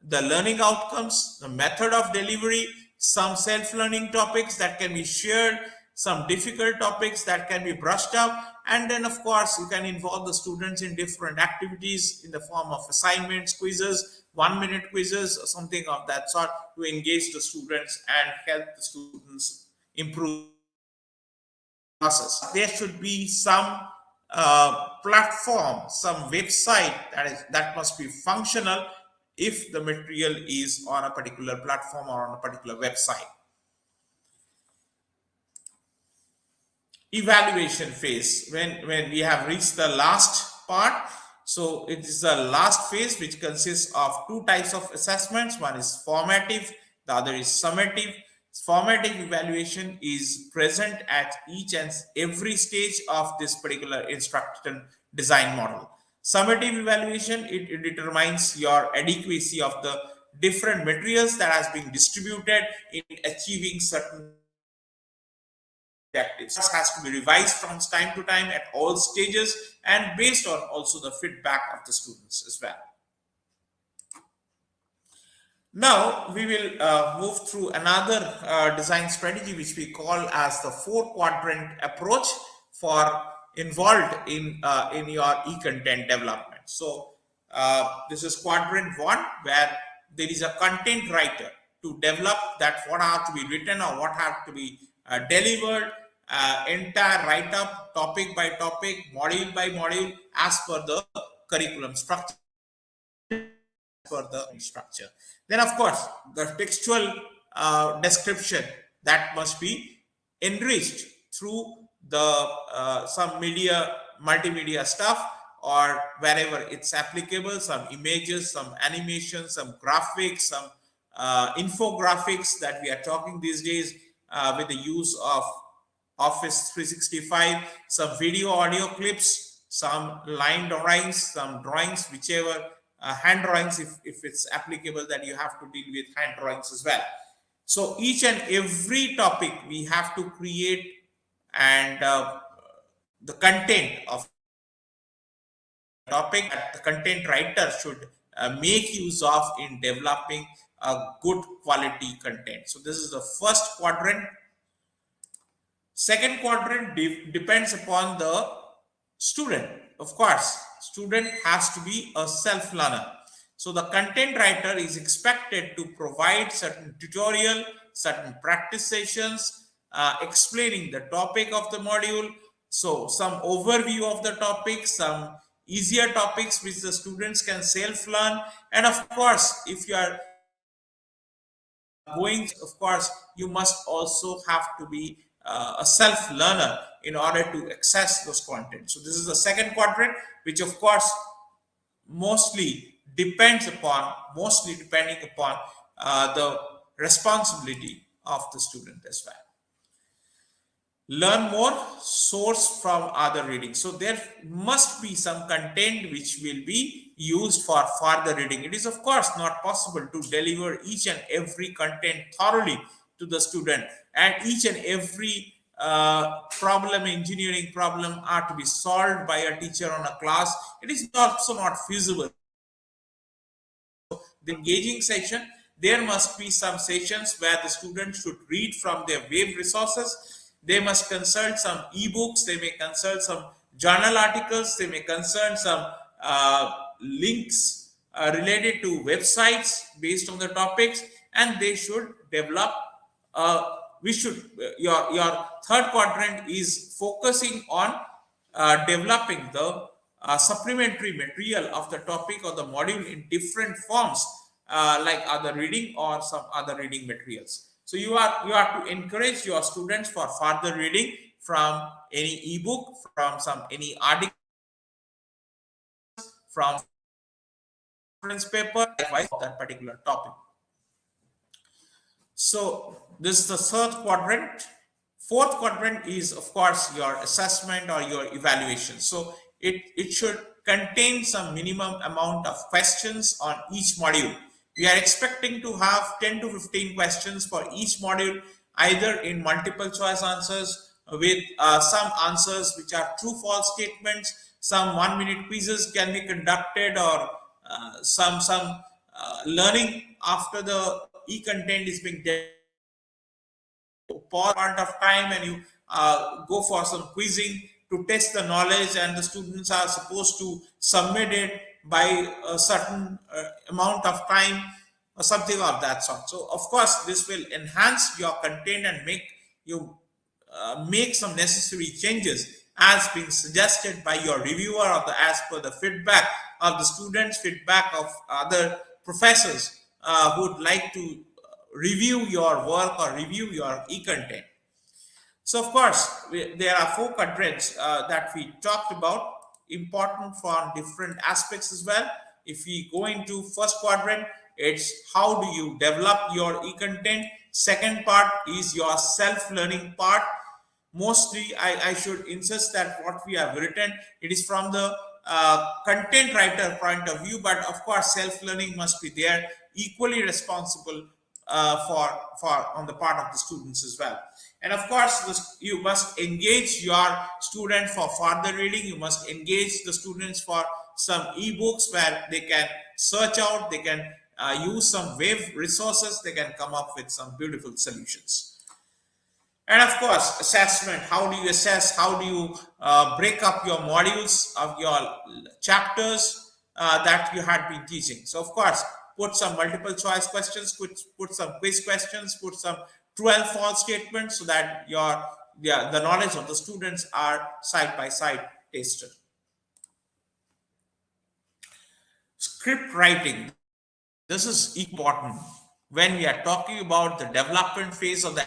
the learning outcomes, the method of delivery, some self-learning topics that can be shared, some difficult topics that can be brushed up, and then of course you can involve the students in different activities in the form of assignments, quizzes, 1 minute quizzes, or something of that sort, to engage the students and help the students improve process. There should be some platform, some website that must be functional if the material is on a particular platform or on a particular website. Evaluation phase, when we have reached the last part. So it is the last phase, which consists of two types of assessments. One is formative, the other is summative. Formative evaluation is present at each and every stage of this particular instruction design model. Summative evaluation, it determines your adequacy of the different materials that has been distributed in achieving certain objectives. This has to be revised from time to time at all stages, and based on also the feedback of the students as well. Now we will move through another design strategy, which we call as the 4 quadrant approach for involved in your e-content development. So this is quadrant 1, where there is a content writer to develop that what have to be written or what have to be delivered, entire write up, topic by topic, module by module, as per the curriculum structure, for the structure. Then, of course, the textual description that must be enriched through the some media, multimedia stuff, or wherever it's applicable, some images, some animation, some graphics, some infographics that we are talking these days with the use of Office 365, some video audio clips, some line drawings, some drawings, whichever hand drawings, if it's applicable, that you have to deal with hand drawings as well. So each and every topic we have to create, and the content of topic that the content writer should make use of in developing a good quality content. So this is the first quadrant. Second quadrant depends upon the student. Of course, student has to be a self-learner. So the content writer is expected to provide certain tutorial, certain practice sessions, explaining the topic of the module. So some overview of the topic, some easier topics which the students can self-learn. And of course, if you are going, of course, you must also have to be a self learner in order to access those content. So this is the second quadrant, which of course mostly depending upon the responsibility of the student as well. Learn more, source from other reading. So there must be some content which will be used for further reading. It is of course not possible to deliver each and every content thoroughly to the student, and each and every engineering problem are to be solved by a teacher on a class. It is also not feasible. engaging session. There must be some sessions where the students should read from their web resources. They must consult some ebooks. They may consult some journal articles. They may consult some links related to websites based on the topics, and they should develop. We should your third quadrant is focusing on developing the supplementary material of the topic or the module in different forms, like other reading or some other reading materials. So you are to encourage your students for further reading from any ebook, from some any article, from reference paper, likewise of that particular topic. So this is the third quadrant. Fourth quadrant is, of course, your assessment or your evaluation. So it should contain some minimum amount of questions on each module. We are expecting to have 10 to 15 questions for each module, either in multiple choice answers with some answers which are true false statements. Some 1 minute quizzes can be conducted, or some learning after the e-content is being pause amount of time, and you go for some quizzing to test the knowledge, and the students are supposed to submit it by a certain amount of time or something of that sort. So of course this will enhance your content and make you make some necessary changes as being suggested by your reviewer, or as per the feedback of the students, feedback of other professors who would like to review your work or review your e-content. So of course, there are four quadrants that we talked about, important for different aspects as well. If we go into first quadrant, it's how do you develop your e-content. Second part is your self-learning part. Mostly, I should insist that what we have written, it is from the content writer point of view, but of course, self-learning must be there, equally responsible for on the part of the students as well. And of course, you must engage your student for further reading. You must engage the students for some ebooks where they can search out, they can use some web resources, they can come up with some beautiful solutions. And of course, assessment. How do you assess? How do you break up your modules of your chapters that you had been teaching? So, of course, put some multiple choice questions, put some quiz questions, put some true and false statements, so that the knowledge of the students are side by side tested. Script writing. This is important when we are talking about the development phase of the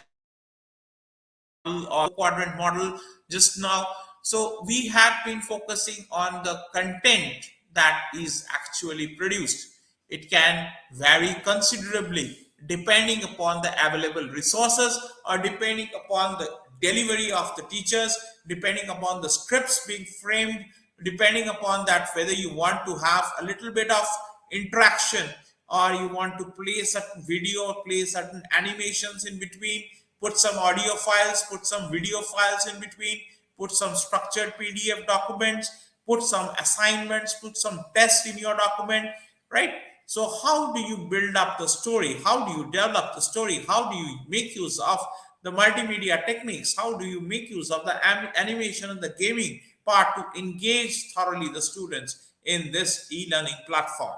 or quadrant model just now. So we have been focusing on the content that is actually produced. It can vary considerably depending upon the available resources, or depending upon the delivery of the teachers, depending upon the scripts being framed, depending upon that whether you want to have a little bit of interaction, or you want to play certain video or play certain animations in between, put some audio files, put some video files in between, put some structured PDF documents, put some assignments, put some tests in your document, right? So how do you build up the story? How do you develop the story? How do you make use of the multimedia techniques? How do you make use of the animation and the gaming part to engage thoroughly the students in this e-learning platform?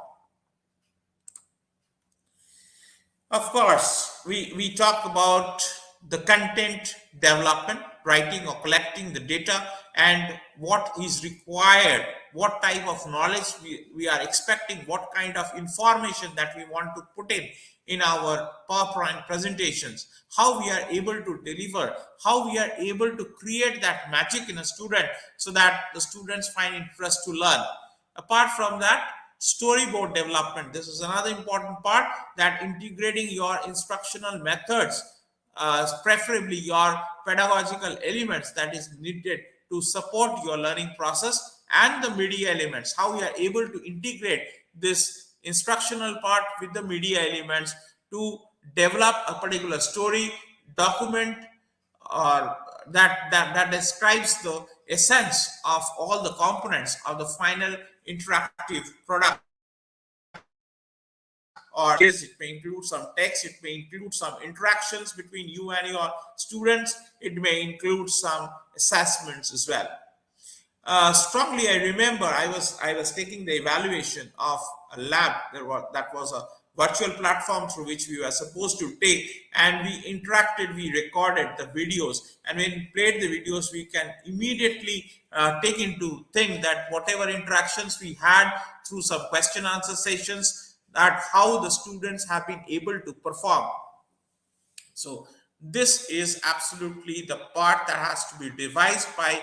Of course, we talk about the content development, writing or collecting the data, and what is required, what type of knowledge we are expecting, what kind of information that we want to put in our PowerPoint presentations, how we are able to deliver, how we are able to create that magic in a student so that the students find interest to learn. Apart from that, storyboard development. This is another important part, that integrating your instructional methods, preferably your pedagogical elements that is needed to support your learning process, and the media elements, how we are able to integrate this instructional part with the media elements to develop a particular story, document, or that describes the essence of all the components of the final interactive product or it may include some text, it may include some interactions between you and your students, it may include some assessments as well. Strongly, I remember I was taking the evaluation of a lab. That was a virtual platform through which we were supposed to take, and we interacted. We recorded the videos, and when we played the videos, we can immediately take into think that whatever interactions we had through some question answer sessions, that how the students have been able to perform. So this is absolutely the part that has to be devised by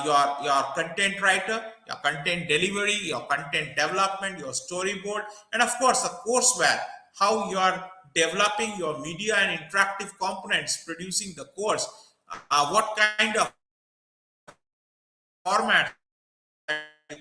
your content writer, your content delivery, your content development, your storyboard, and of course the courseware. How you are developing your media and interactive components, producing the course, what kind of format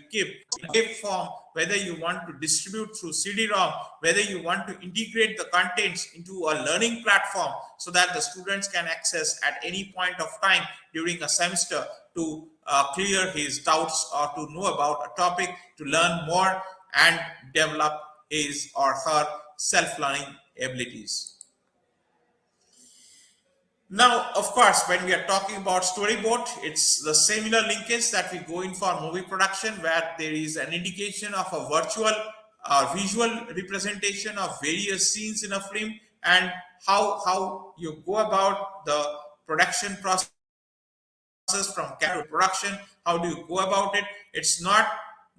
keep wave form, whether you want to distribute through CD-ROM, whether you want to integrate the contents into a learning platform so that the students can access at any point of time during a semester to clear his doubts or to know about a topic, to learn more and develop his or her self-learning abilities. Now, of course, when we are talking about storyboard, it's the similar linkage that we go in for movie production, where there is an indication of a virtual visual representation of various scenes in a film, and how you go about the production process from camera to production. How do you go about it? It's not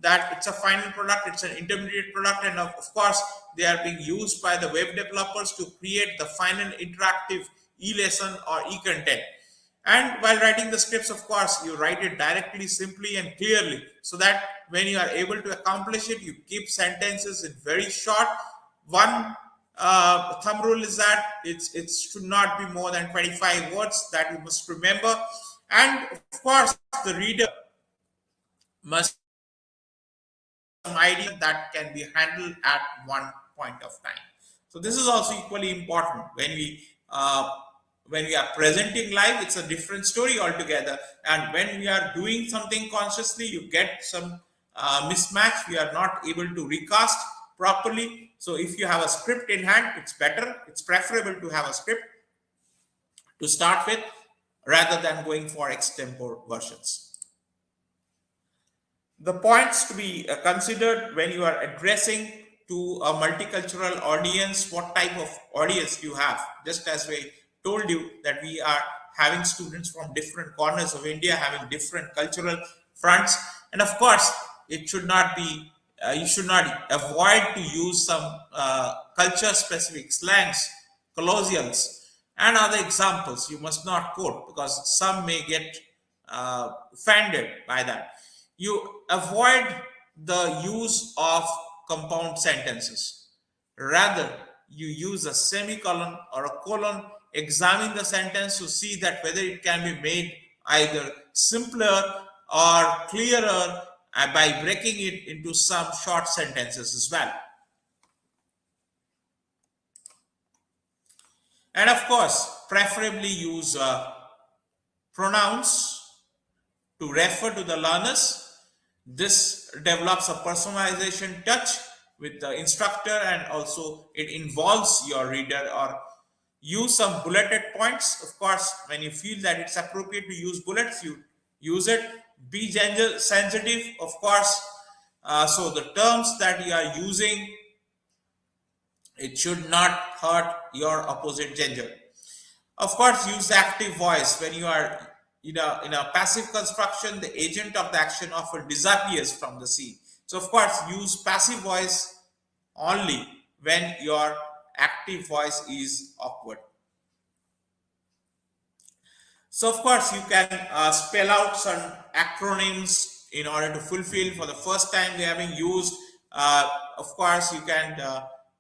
that it's a final product, it's an intermediate product, and of course they are being used by the web developers to create the final interactive e-lesson or e-content. And while writing the scripts, of course, you write it directly, simply and clearly, so that when you are able to accomplish it, you keep sentences in very short. One thumb rule is that it should not be more than 25 words, that you must remember. And of course the reader must some idea that can be handled at one point of time. So this is also equally important when we are presenting live. It's a different story altogether, and when we are doing something consciously, you get some mismatch. We are not able to recast properly. So if you have a script in hand, it's better. It's preferable to have a script to start with rather than going for extempore versions. The points to be considered when you are addressing to a multicultural audience, what type of audience you have. Just as we told you that we are having students from different corners of India, having different cultural fronts, and of course it should not be you should not avoid to use some culture specific slangs, colloquials, and other examples you must not quote, because some may get offended by that. You avoid the use of compound sentences. Rather, you use a semicolon or a colon. Examine the sentence to see that whether it can be made either simpler or clearer by breaking it into some short sentences as well. And of course, preferably use pronouns to refer to the learners. This develops a personalization touch with the instructor, and also it involves your reader. Or use some bulleted points. Of course, when you feel that it's appropriate to use bullets, you use it. Be gender sensitive, of course. So the terms that you are using, it should not hurt your opposite gender. Of course, use the active voice. When you are in a passive construction, the agent of the action often disappears from the scene. So of course, use passive voice only when your active voice is awkward. So of course, you can spell out some acronyms in order to fulfill for the first time they are being used. Of course, you can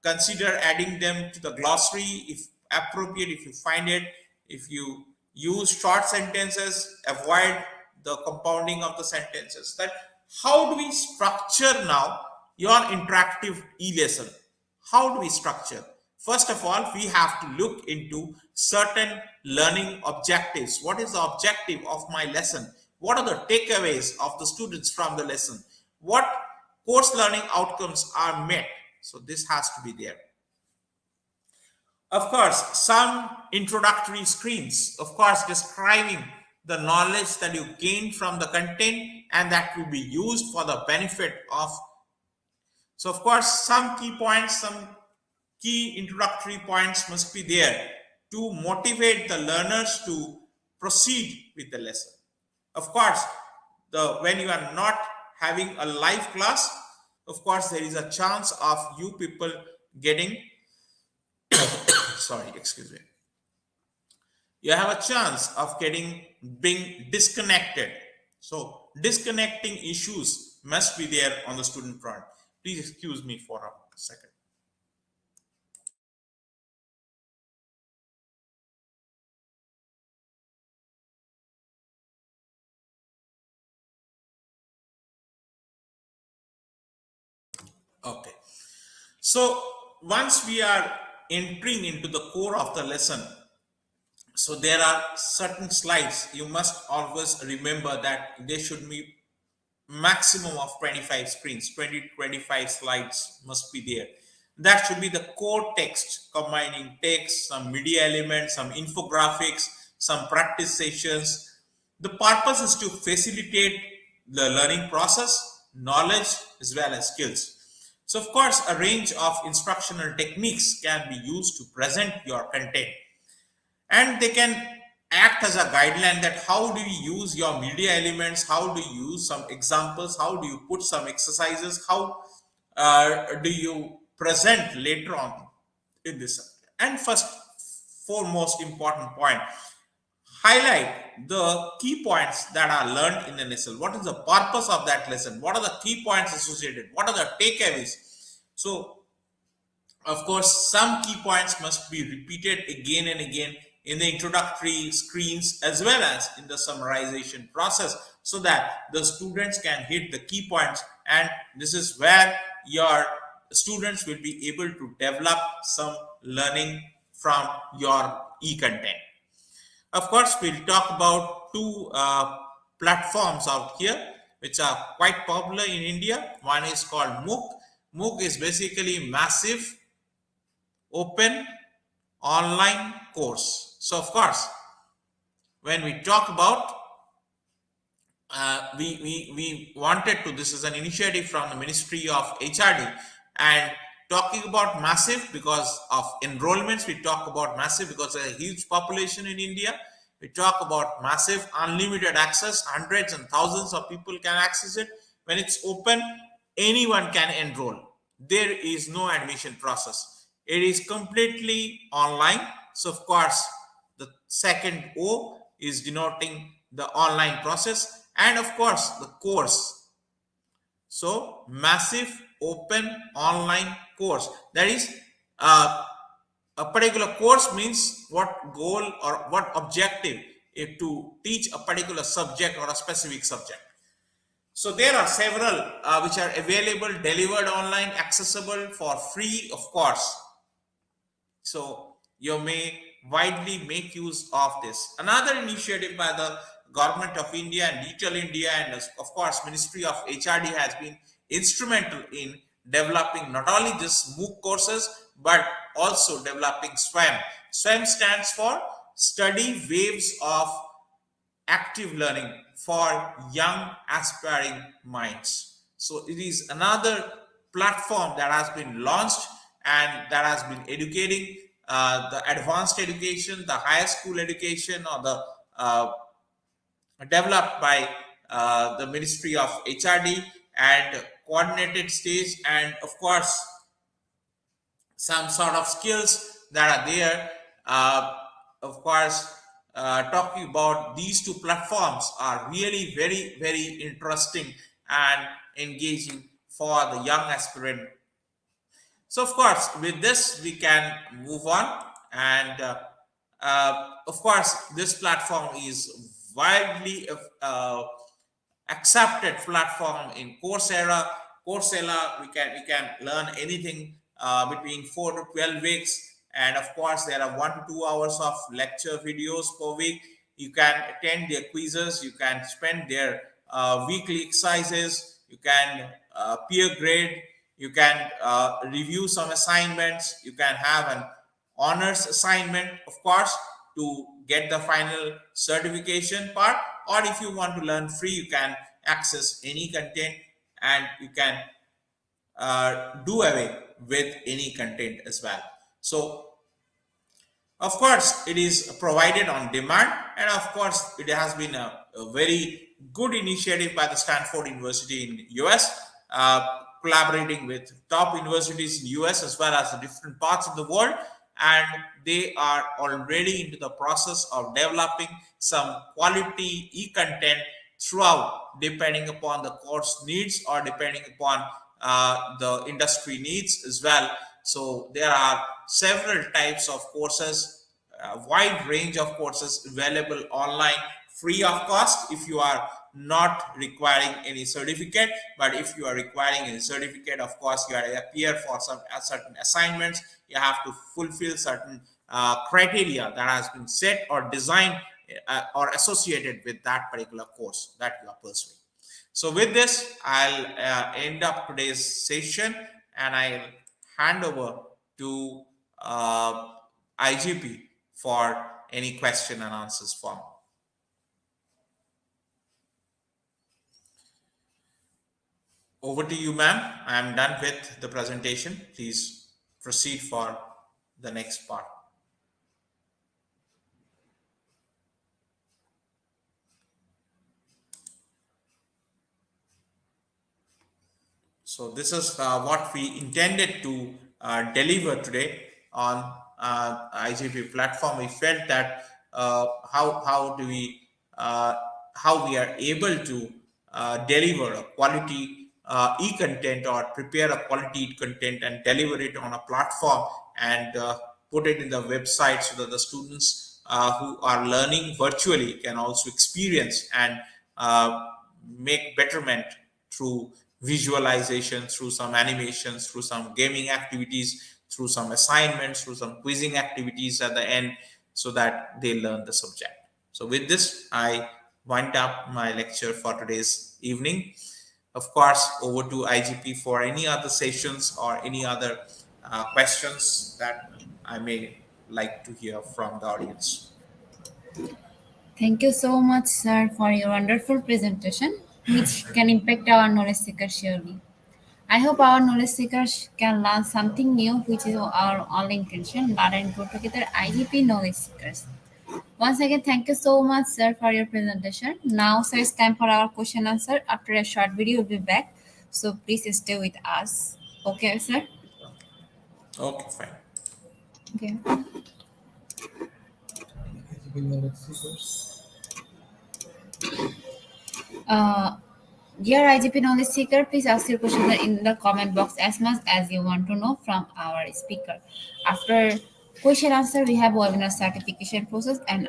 consider adding them to the glossary if appropriate, if you find it. If you use short sentences, avoid the compounding of the sentences. That how do we structure now your interactive e-lesson? How do we structure? First of all, we have to look into certain learning objectives. What is the objective of my lesson? What are the takeaways of the students from the lesson? What course learning outcomes are met? So this has to be there. Of course, some introductory screens, of course, describing the knowledge that you gain from the content and that will be used for the benefit of. So, of course, some key points, some key introductory points must be there to motivate the learners to proceed with the lesson. Of course, the when you are not having a live class, of course, there is a chance of you people getting sorry, excuse me, you have a chance of getting being disconnected. So disconnecting issues must be there on the student front. Please excuse me for a second. Okay, so once we are entering into the core of the lesson, so there are certain slides you must always remember that there should be maximum of 25 screens, 20 to 25 slides must be there. That should be the core text, combining text, some media elements, some infographics, some practice sessions. The purpose is to facilitate the learning process, knowledge, as well as skills. So, of course, a range of instructional techniques can be used to present your content, and they can act as a guideline that how do you use your media elements, how do you use some examples, how do you put some exercises, how do you present later on in this. And first foremost important point, highlight the key points that are learned in the lesson. What is the purpose of that lesson, what are the key points associated, what are the takeaways. So of course, some key points must be repeated again and again in the introductory screens as well as in the summarization process so that the students can hit the key points, and this is where your students will be able to develop some learning from your e-content. Of course, we'll talk about two platforms out here which are quite popular in India. One is called MOOC. MOOC is basically massive open online course. So, of course, when we talk about we wanted to, this is an initiative from the Ministry of HRD, and talking about massive because of enrollments, we talk about massive because there's a huge population in India. We talk about massive unlimited access, hundreds and thousands of people can access it. When it's open, anyone can enroll. There is no admission process. It is completely online. So, of course, the second O is denoting the online process, and of course, the course. So, massive open online course. That is, a particular course means what goal or what objective is to teach a particular subject or a specific subject. So there are several which are available, delivered online, accessible for free, of course. So you may widely make use of this. Another initiative by the Government of India and Digital India and of course Ministry of HRD has been instrumental in developing not only this MOOC courses but also developing SWAM. SWAM stands for Study Waves of Active Learning for Young Aspiring Minds. So it is another platform that has been launched and that has been educating the advanced education, the higher school education, or the developed by the Ministry of HRD and coordinated stage, and of course some sort of skills that are there. Of course, talking about these two platforms are really very, very interesting and engaging for the young aspirant. So, of course, with this, we can move on. And of course, this platform is widely accepted platform in Coursera. Coursera, we can learn anything between 4 to 12 weeks, and of course, there are 1 to 2 hours of lecture videos per week. You can attend their quizzes. You can spend their weekly exercises. You can peer grade. You can review some assignments. You can have an honors assignment, of course, to get the final certification part. Or if you want to learn free, you can access any content, and you can do away with any content as well. So of course, it is provided on demand, and of course, it has been a very good initiative by the Stanford University in US, collaborating with top universities in US as well as the different parts of the world, and they are already into the process of developing some quality e-content throughout, depending upon the course needs or depending upon the industry needs as well. So there are several types of courses, a wide range of courses available online, free of cost if you are not requiring any certificate. But if you are requiring any certificate, of course, you are appear for some certain assignments. You have to fulfill certain criteria that has been set or designed or associated with that particular course that you are pursuing. So with this, I'll end up today's session, and I'll hand over to IGP for any question and answers form. Over to you, ma'am. I am done with the presentation. Please proceed for the next part. So this is what we intended to deliver today on IGP platform. We felt that how we are able to deliver a quality e-content or prepare a quality e-content and deliver it on a platform and put it in the website so that the students who are learning virtually can also experience and make betterment through visualization, through some animations, through some gaming activities, through some assignments, through some quizzing activities at the end, so that they learn the subject. So with this, I wind up my lecture for today's evening. Of course, over to IGP for any other sessions or any other questions that I may like to hear from the audience. Thank you so much, sir, for your wonderful presentation, which can impact our knowledge seekers surely. I hope our knowledge seekers can learn something new, which is our only intention, learn and grow together IGP knowledge seekers. Once again, thank you so much, sir, for your presentation. Now, sir, it's time for our question answer. After a short video, we'll be back. So please stay with us. Okay, sir? Okay, fine. Okay. Dear IGP knowledge seeker, please ask your question in the comment box as much as you want to know from our speaker. After question answer, we have webinar certification process, and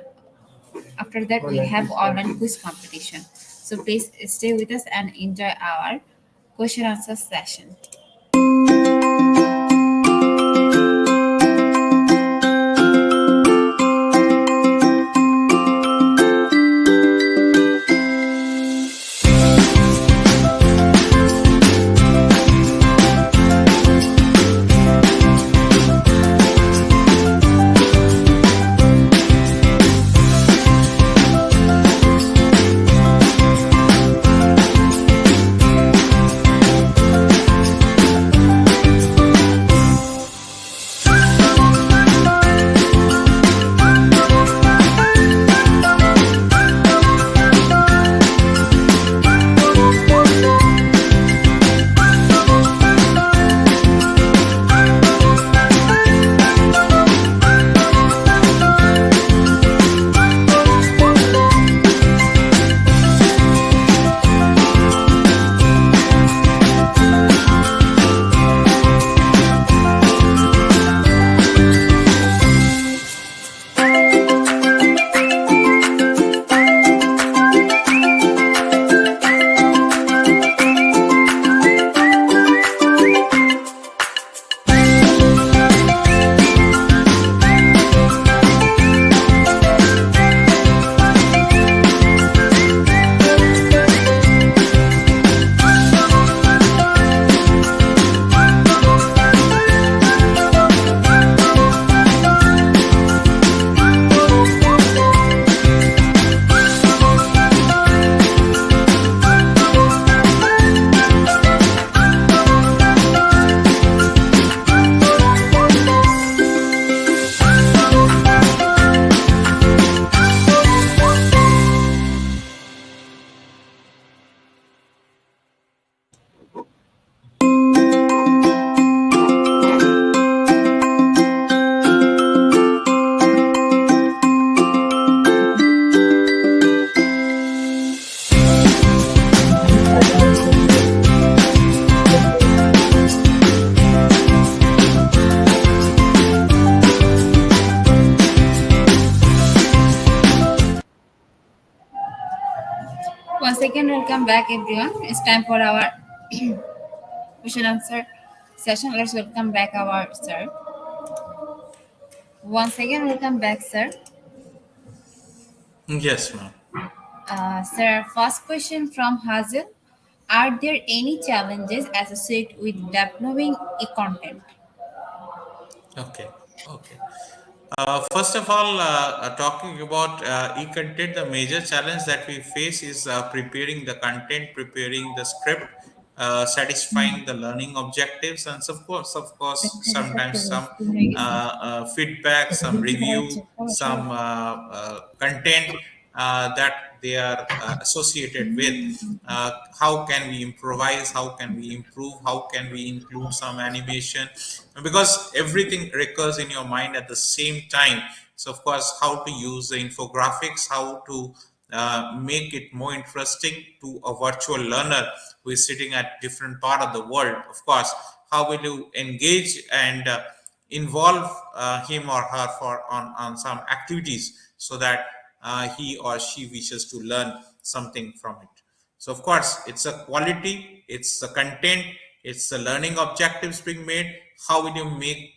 after that we have online quiz competition. So please stay with us and enjoy our question answer session. welcome back everyone. It's time for our question answer session. Let's welcome back our sir. Once again, welcome back, sir. Yes, ma'am. Sir, first question from Hazel. Are there any challenges associated with developing e-content? Okay. Okay. First of all, talking about e-content, the major challenge that we face is preparing the content, preparing the script, satisfying the learning objectives, and of course, sometimes some feedback, some review, some content that they are associated with. How can we improvise? How can we improve? How can we include some animation? Because everything recurs in your mind at the same time. So of course, how to use the infographics, how to make it more interesting to a virtual learner who is sitting at different part of the world. Of course, how will you engage and involve him or her on some activities so that he or she wishes to learn something from it. So of course, it's a quality, it's the content, it's the learning objectives being made. How will you make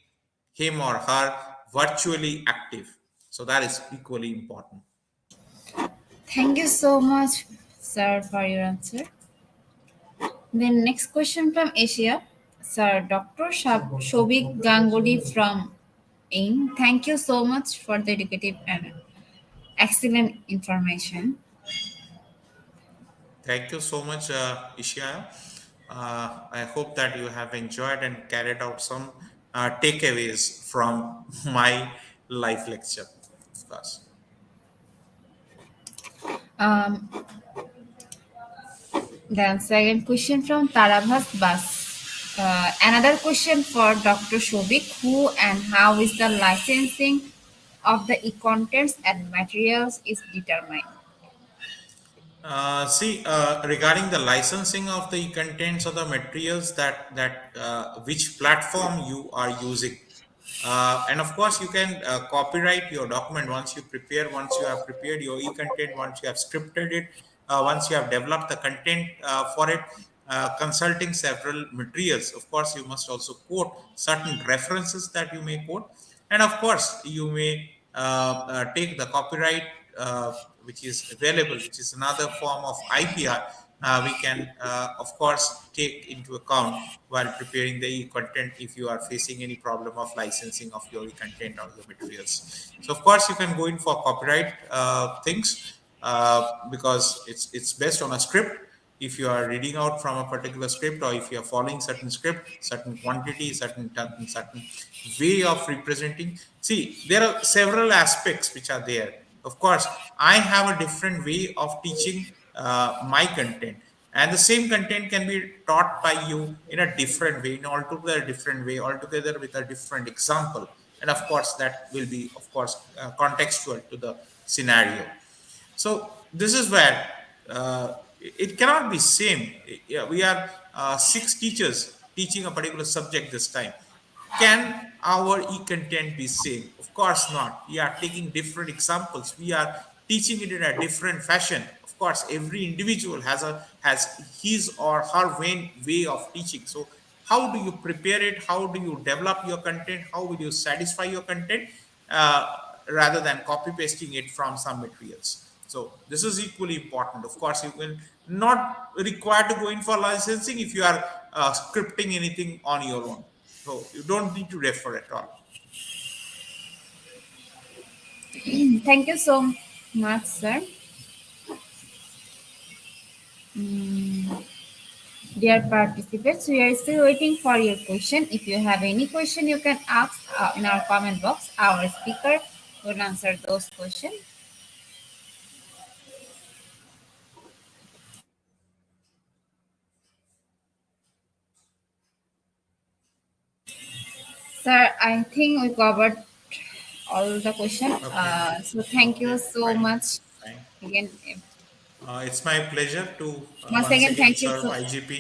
him or her virtually active? So that is equally important. Thank you so much, sir, for your answer. Then next question from Asia. Sir, Dr. Shobik Ganguly from AIM. Thank you so much for the educative and excellent information. Thank you so much, Ishia. I hope that you have enjoyed and carried out some takeaways from my live lecture, of course. Um, then second question from Tarabhas Bas. Another question for Dr. Shobik. Who and how is the licensing of the e-contents and materials is determined? Regarding the licensing of the contents or the materials that which platform you are using, and of course you can copyright your document once you have prepared your e-content, once you have scripted it, once you have developed the content for it, consulting several materials. Of course, you must also quote certain references that you may quote, and of course you may take the copyright which is available, which is another form of IPR. We can of course take into account while preparing the e-content if you are facing any problem of licensing of your e-content or your materials. So of course you can go in for copyright things because it's based on a script. If you are reading out from a particular script, or if you are following certain script, certain quantity, certain way of representing, see, there are several aspects which are there. Of course, I have a different way of teaching my content, and the same content can be taught by you in a different way, in altogether different way, altogether with a different example, and of course that will be, of course, contextual to the scenario. So this is where it cannot be same. Yeah, we are six teachers teaching a particular subject this time. Can our e-content be same? Of course not. We are taking different examples. We are teaching it in a different fashion. Of course, every individual has his or her way of teaching. So how do you prepare it? How do you develop your content? How will you satisfy your content uh, rather than copy pasting it from some materials? So this is equally important. Of course, you will not require to go in for licensing if you are scripting anything on your own. So you don't need to refer at all. Thank you so much, sir. Dear participants, we are still waiting for your question. If you have any question, you can ask in our comment box. Our speaker will answer those questions. Sir, I think we covered all the questions. Okay. So thank you Okay. so Fine. much Fine. again. It's my pleasure to Once once again, again thank you serve so. IGP.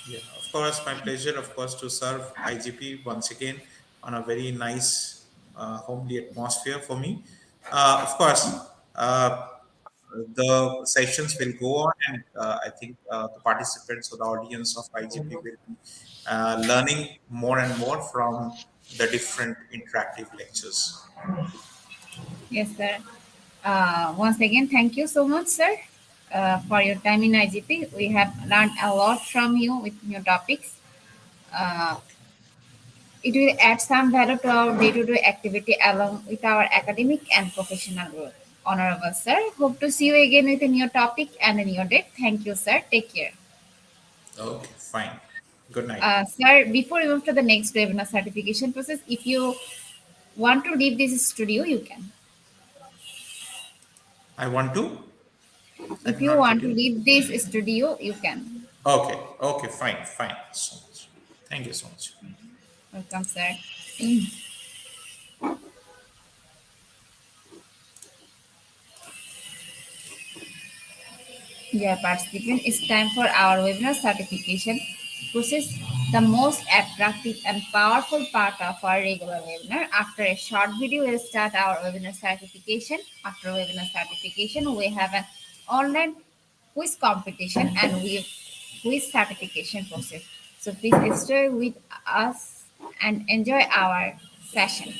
Yeah, of course, my pleasure, of course, to serve IGP once again on a very nice, homely atmosphere for me. Of course, uh, the sessions will go on, and I think the participants or the audience of IGP will be learning more and more from the different interactive lectures. Yes, sir. Once again, thank you so much, sir, for your time in IGP. We have learned a lot from you with new topics. Uh, it will add some value to our day-to-day activity along with our academic and professional growth. Honorable sir, hope to see you again with a new topic and a new date. Thank you, sir. Take care. Okay, fine. Good night. Sir, before we move to the next webinar certification process, if you want to leave this studio, you can. I want to. I If did you not want get to you. leave this studio, you can. Okay. Okay. Fine. Fine. So much. Thank you so much. Welcome, sir. Dear participant, it's time for our webinar certification process, the most attractive and powerful part of our regular webinar. After a short video, we'll start our webinar certification. After webinar certification, we have an online quiz competition and we quiz certification process. So please stay with us and enjoy our session.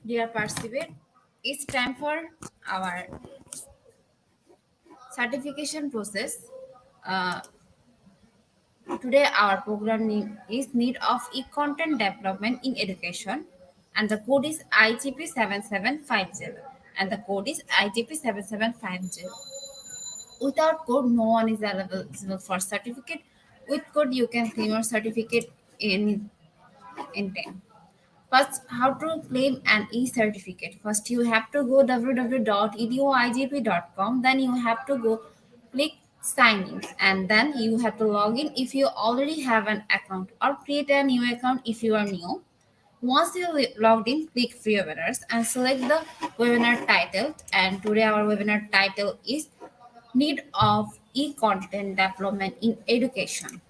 Dear participant, it's time for our certification process. Uh, Today, our program is need of e-content development in education, and the code is IGP 7750, and the code is IGP 7750. Without code, no one is eligible for certificate. With code, you can claim your certificate in time. First, how to claim an e-certificate. First, you have to go www.eduigp.com. Then you have to go click sign in, and then you have to log in if you already have an account or create a new account if you are new. Once you logged in, click free webinars and select the webinar title. And today our webinar title is Need of E-Content Development in Education,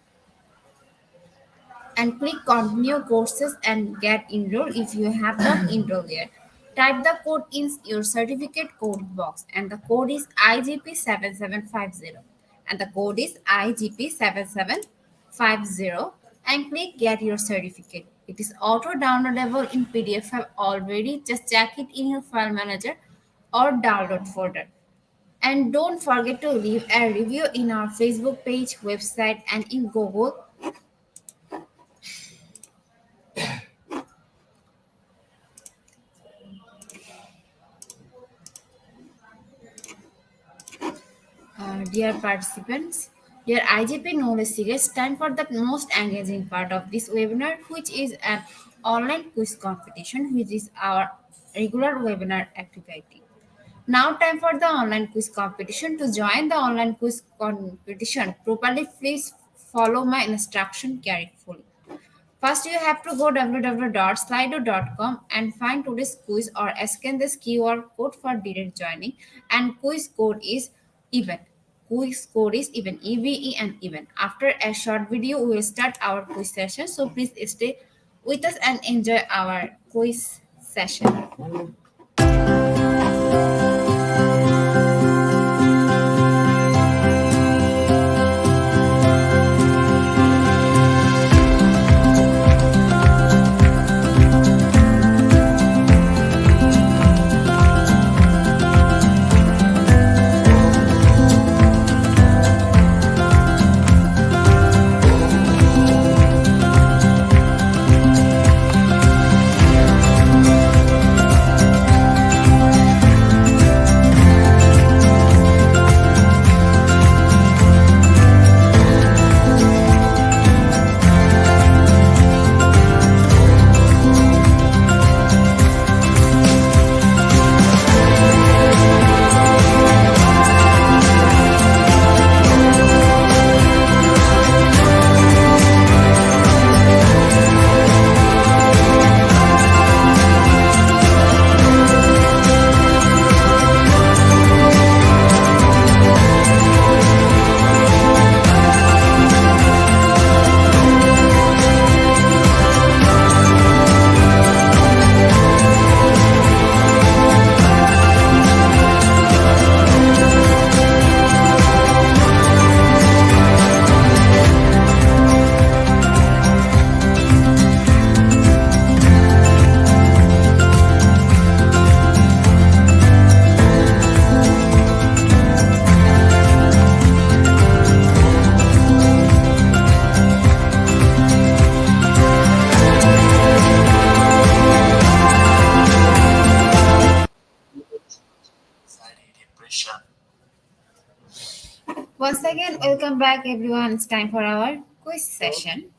and click continue courses and get enrolled if you have not enrolled yet. Type the code in your certificate code box, and the code is IGP7750, and the code is IGP7750, and click get your certificate. It is auto downloadable in PDF file already. Just check it in your file manager or download folder. And don't forget to leave a review in our Facebook page, website, and in Google. Dear participants, dear IGP Knowledge Seekers, time for the most engaging part of this webinar, which is an online quiz competition, which is our regular webinar activity. Now, time for the online quiz competition. To join the online quiz competition properly, please follow my instruction carefully. First, you have to go www.slido.com and find today's quiz or scan this QR code for direct joining. And quiz code is event. Quiz code is event, EVE and event. After a short video, we will start our quiz session. So please stay with us and enjoy our quiz session. Once again, welcome back everyone. It's time for our quiz session.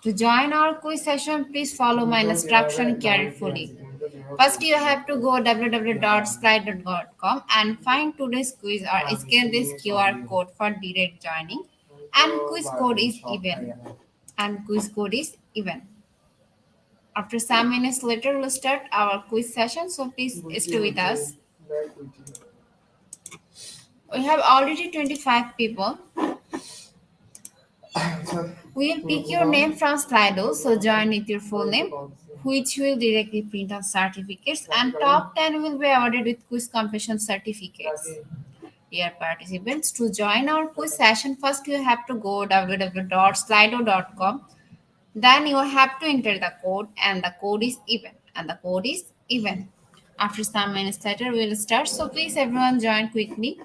To join our quiz session, please follow my instruction carefully. First, you have to go www.slide.com and find today's quiz or scan this QR code for direct joining. And quiz code is even. And quiz code is even. After some minutes later, we'll start our quiz session. So please stay with us. We have already 25 people. We'll pick your name from Slido, so join with your full name, which will directly print on certificates, and top 10 will be awarded with quiz completion certificates. Dear participants, to join our quiz session, first you have to go www.slido.com. Then you have to enter the code, and the code is even. And the code is even. After some minutes later, we will start. So please, everyone, join quickly.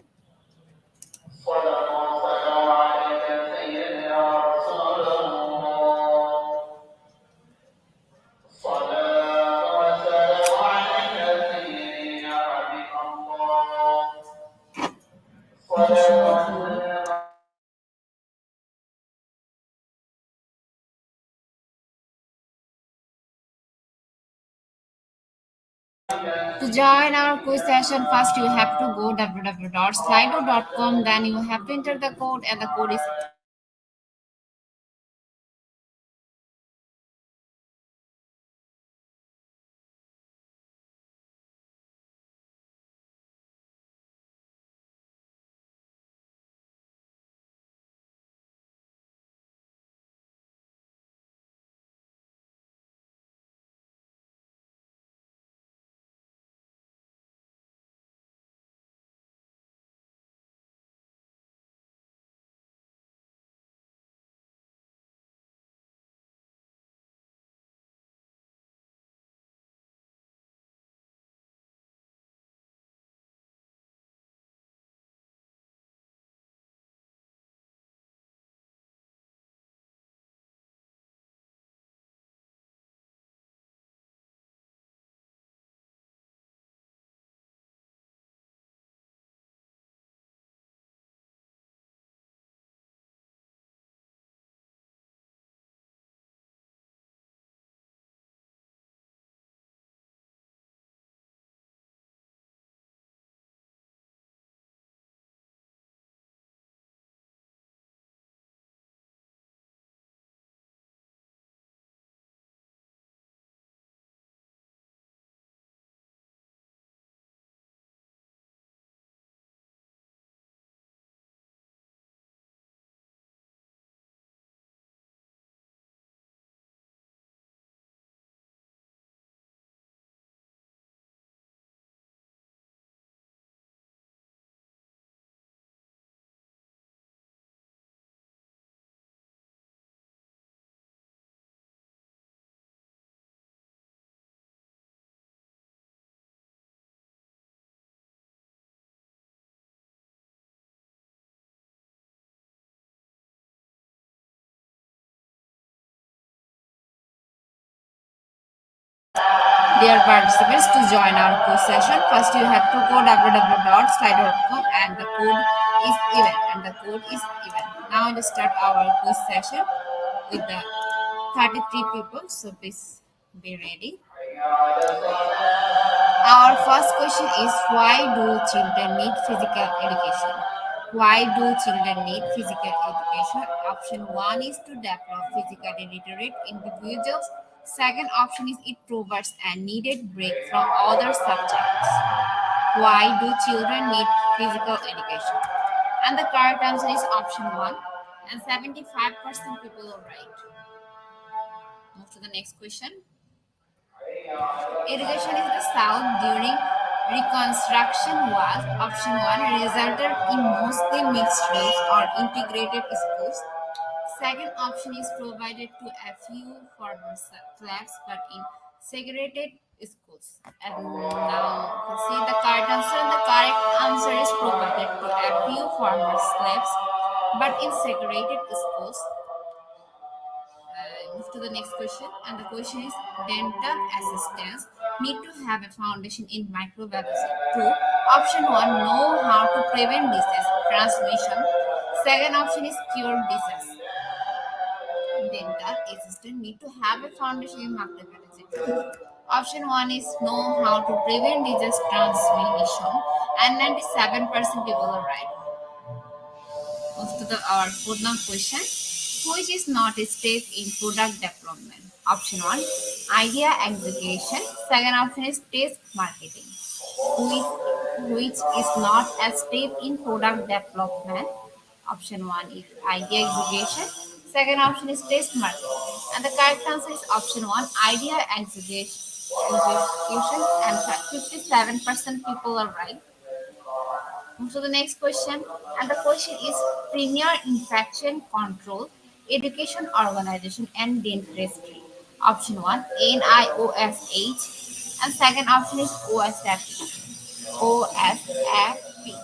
To join our quiz session, first you have to go www.slido.com. Then you have to enter the code, and the code is Dear participants, to join our quiz session, first you have to go www.slido.com and the code is even and the code is even. Now let's start our quiz session with the 33 people. So please be ready. Our first question is, why do children need physical education? Why do children need physical education? Option 1 is to develop physically literate individuals. Second option is it provides a needed break from other subjects. Why do children need physical education? And the correct answer is option 1. And 75% people are right. Move to the next question. Education is the South during Reconstruction was option 1 resulted in mostly mixed race or integrated schools. Second option is provided to a few former slaves but in segregated schools. And now you see the correct answer. The correct answer is provided to a few former slaves but in segregated schools. Move to the next question, and the question is, dental assistants need to have a foundation in microbiology. Two, option one, know how to prevent disease transmission. Second option is cure disease. Dental assistant need to have a foundation in microbiology. Two, option one is know how to prevent disease transmission, and 97% people are right. Move to the our fourth question. Which is not a step in product development? Option 1, idea aggregation. Second option is test marketing. Which is not a step in product development? Option 1 is idea aggregation. Second option is test marketing. And the correct answer is option 1, idea aggregation, and 57% people are right. So the next question, and the question is Premier Infection Control Education Organization and Dentistry. Option 1, NIOSH, and second option is OSFP. OSFP.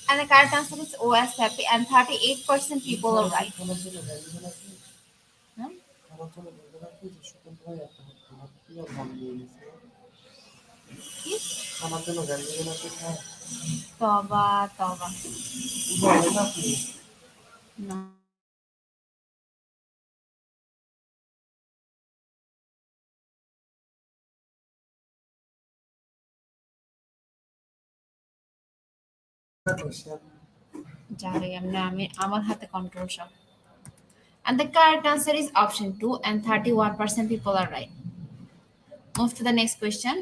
And the correct answer is OSFP, and 38% people are right. Hmm? তবা তবা না জানি আমি আমি আমার হাতে control সব. And the correct answer is option 2, and 31% people are right. Move to the next question.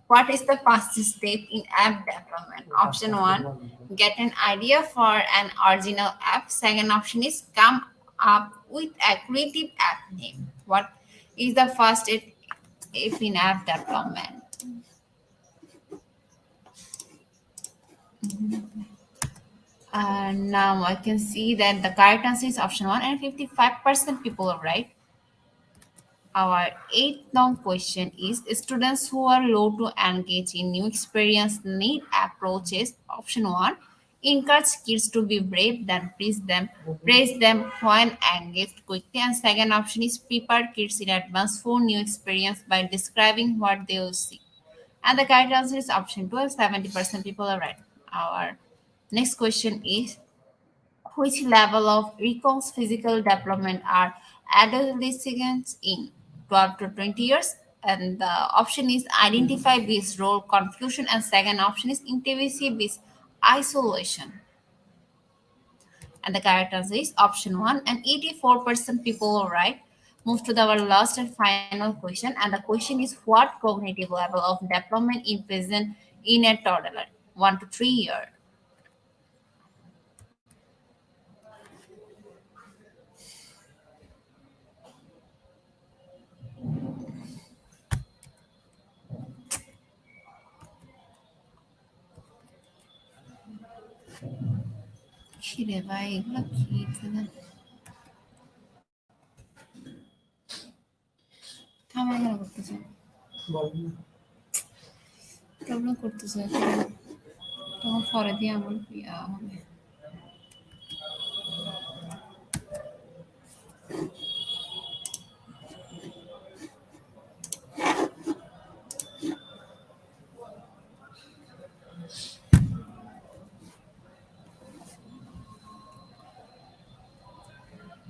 What is the fastest step in app development? Option 1, get an idea for an original app. Second option is come up with a creative app name. What is the first step in app development? And now I can see that the correct answer is option 1, and 55% people are right. Our eighth long question is, students who are low to engage in new experience need approaches. Option 1, encourage kids to be brave, then praise them when engaged quickly. And second option is prepare kids in advance for new experience by describing what they will see. And the correct answer is option 2, 70% people are right. Our next question is, which level of recall's physical development are adolescents in 12 to 20 years? And the option is identify based role confusion, and second option is intimacy based isolation. And the correct answer is option 1, and 84% people are right. Move to our last and final question, and the question is, what cognitive level of development is present in a toddler 1 to 3 year? খিরে ভাই এগুলো কি থামা কেন করতেছে problem করতেছে তখন পরে দিয়ে আমার ইয়া হবে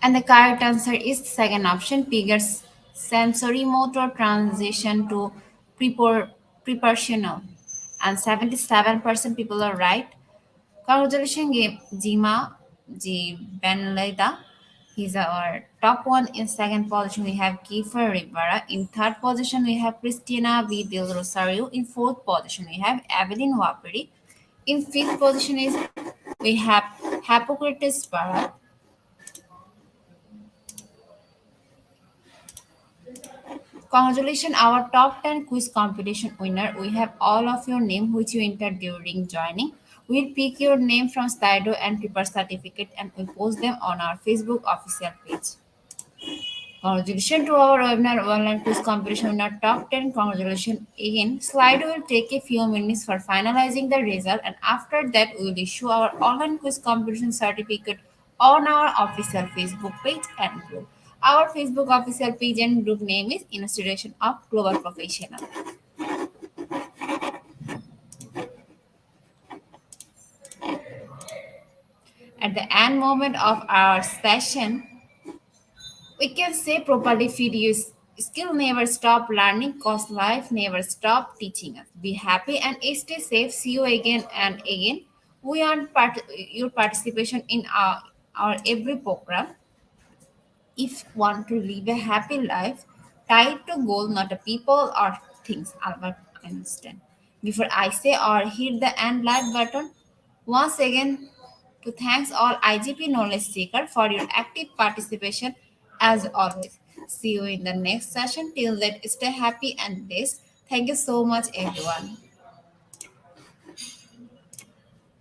And the correct answer is the second option, Pigger's sensory motor transition to prepor- proportional. And 77% people are right. Congratulations, Jima G. Benleda. He's our top one. In second position, we have Kiefer Rivera. In third position, we have Cristina V. Del Rosario. In fourth position, we have Evelyn Waperi. In fifth position is we have Hippocrates Barat. Congratulations, our top 10 quiz competition winner. We have all of your name which you entered during joining. We'll pick your name from Slido and prepare certificate and we'll post them on our Facebook official page. Congratulations to our webinar online quiz competition winner top 10. Congratulations again. Slido will take a few minutes for finalizing the result and after that we will issue our online quiz competition certificate on our official Facebook page and group. Our Facebook official page and group name is Institution of Global Professional. At the end moment of our session, we can say properly feed you skill never stop learning cause life never stop teaching us. Be happy and stay safe. See you again and again. We want your participation in our every program. If you want to live a happy life, tied to goal, not a people or things. Albert Einstein. Before I say or hit the end like button, once again to thanks all IGP knowledge seeker for your active participation as always. See you in the next session. Till then, stay happy and blessed. Thank you so much, everyone.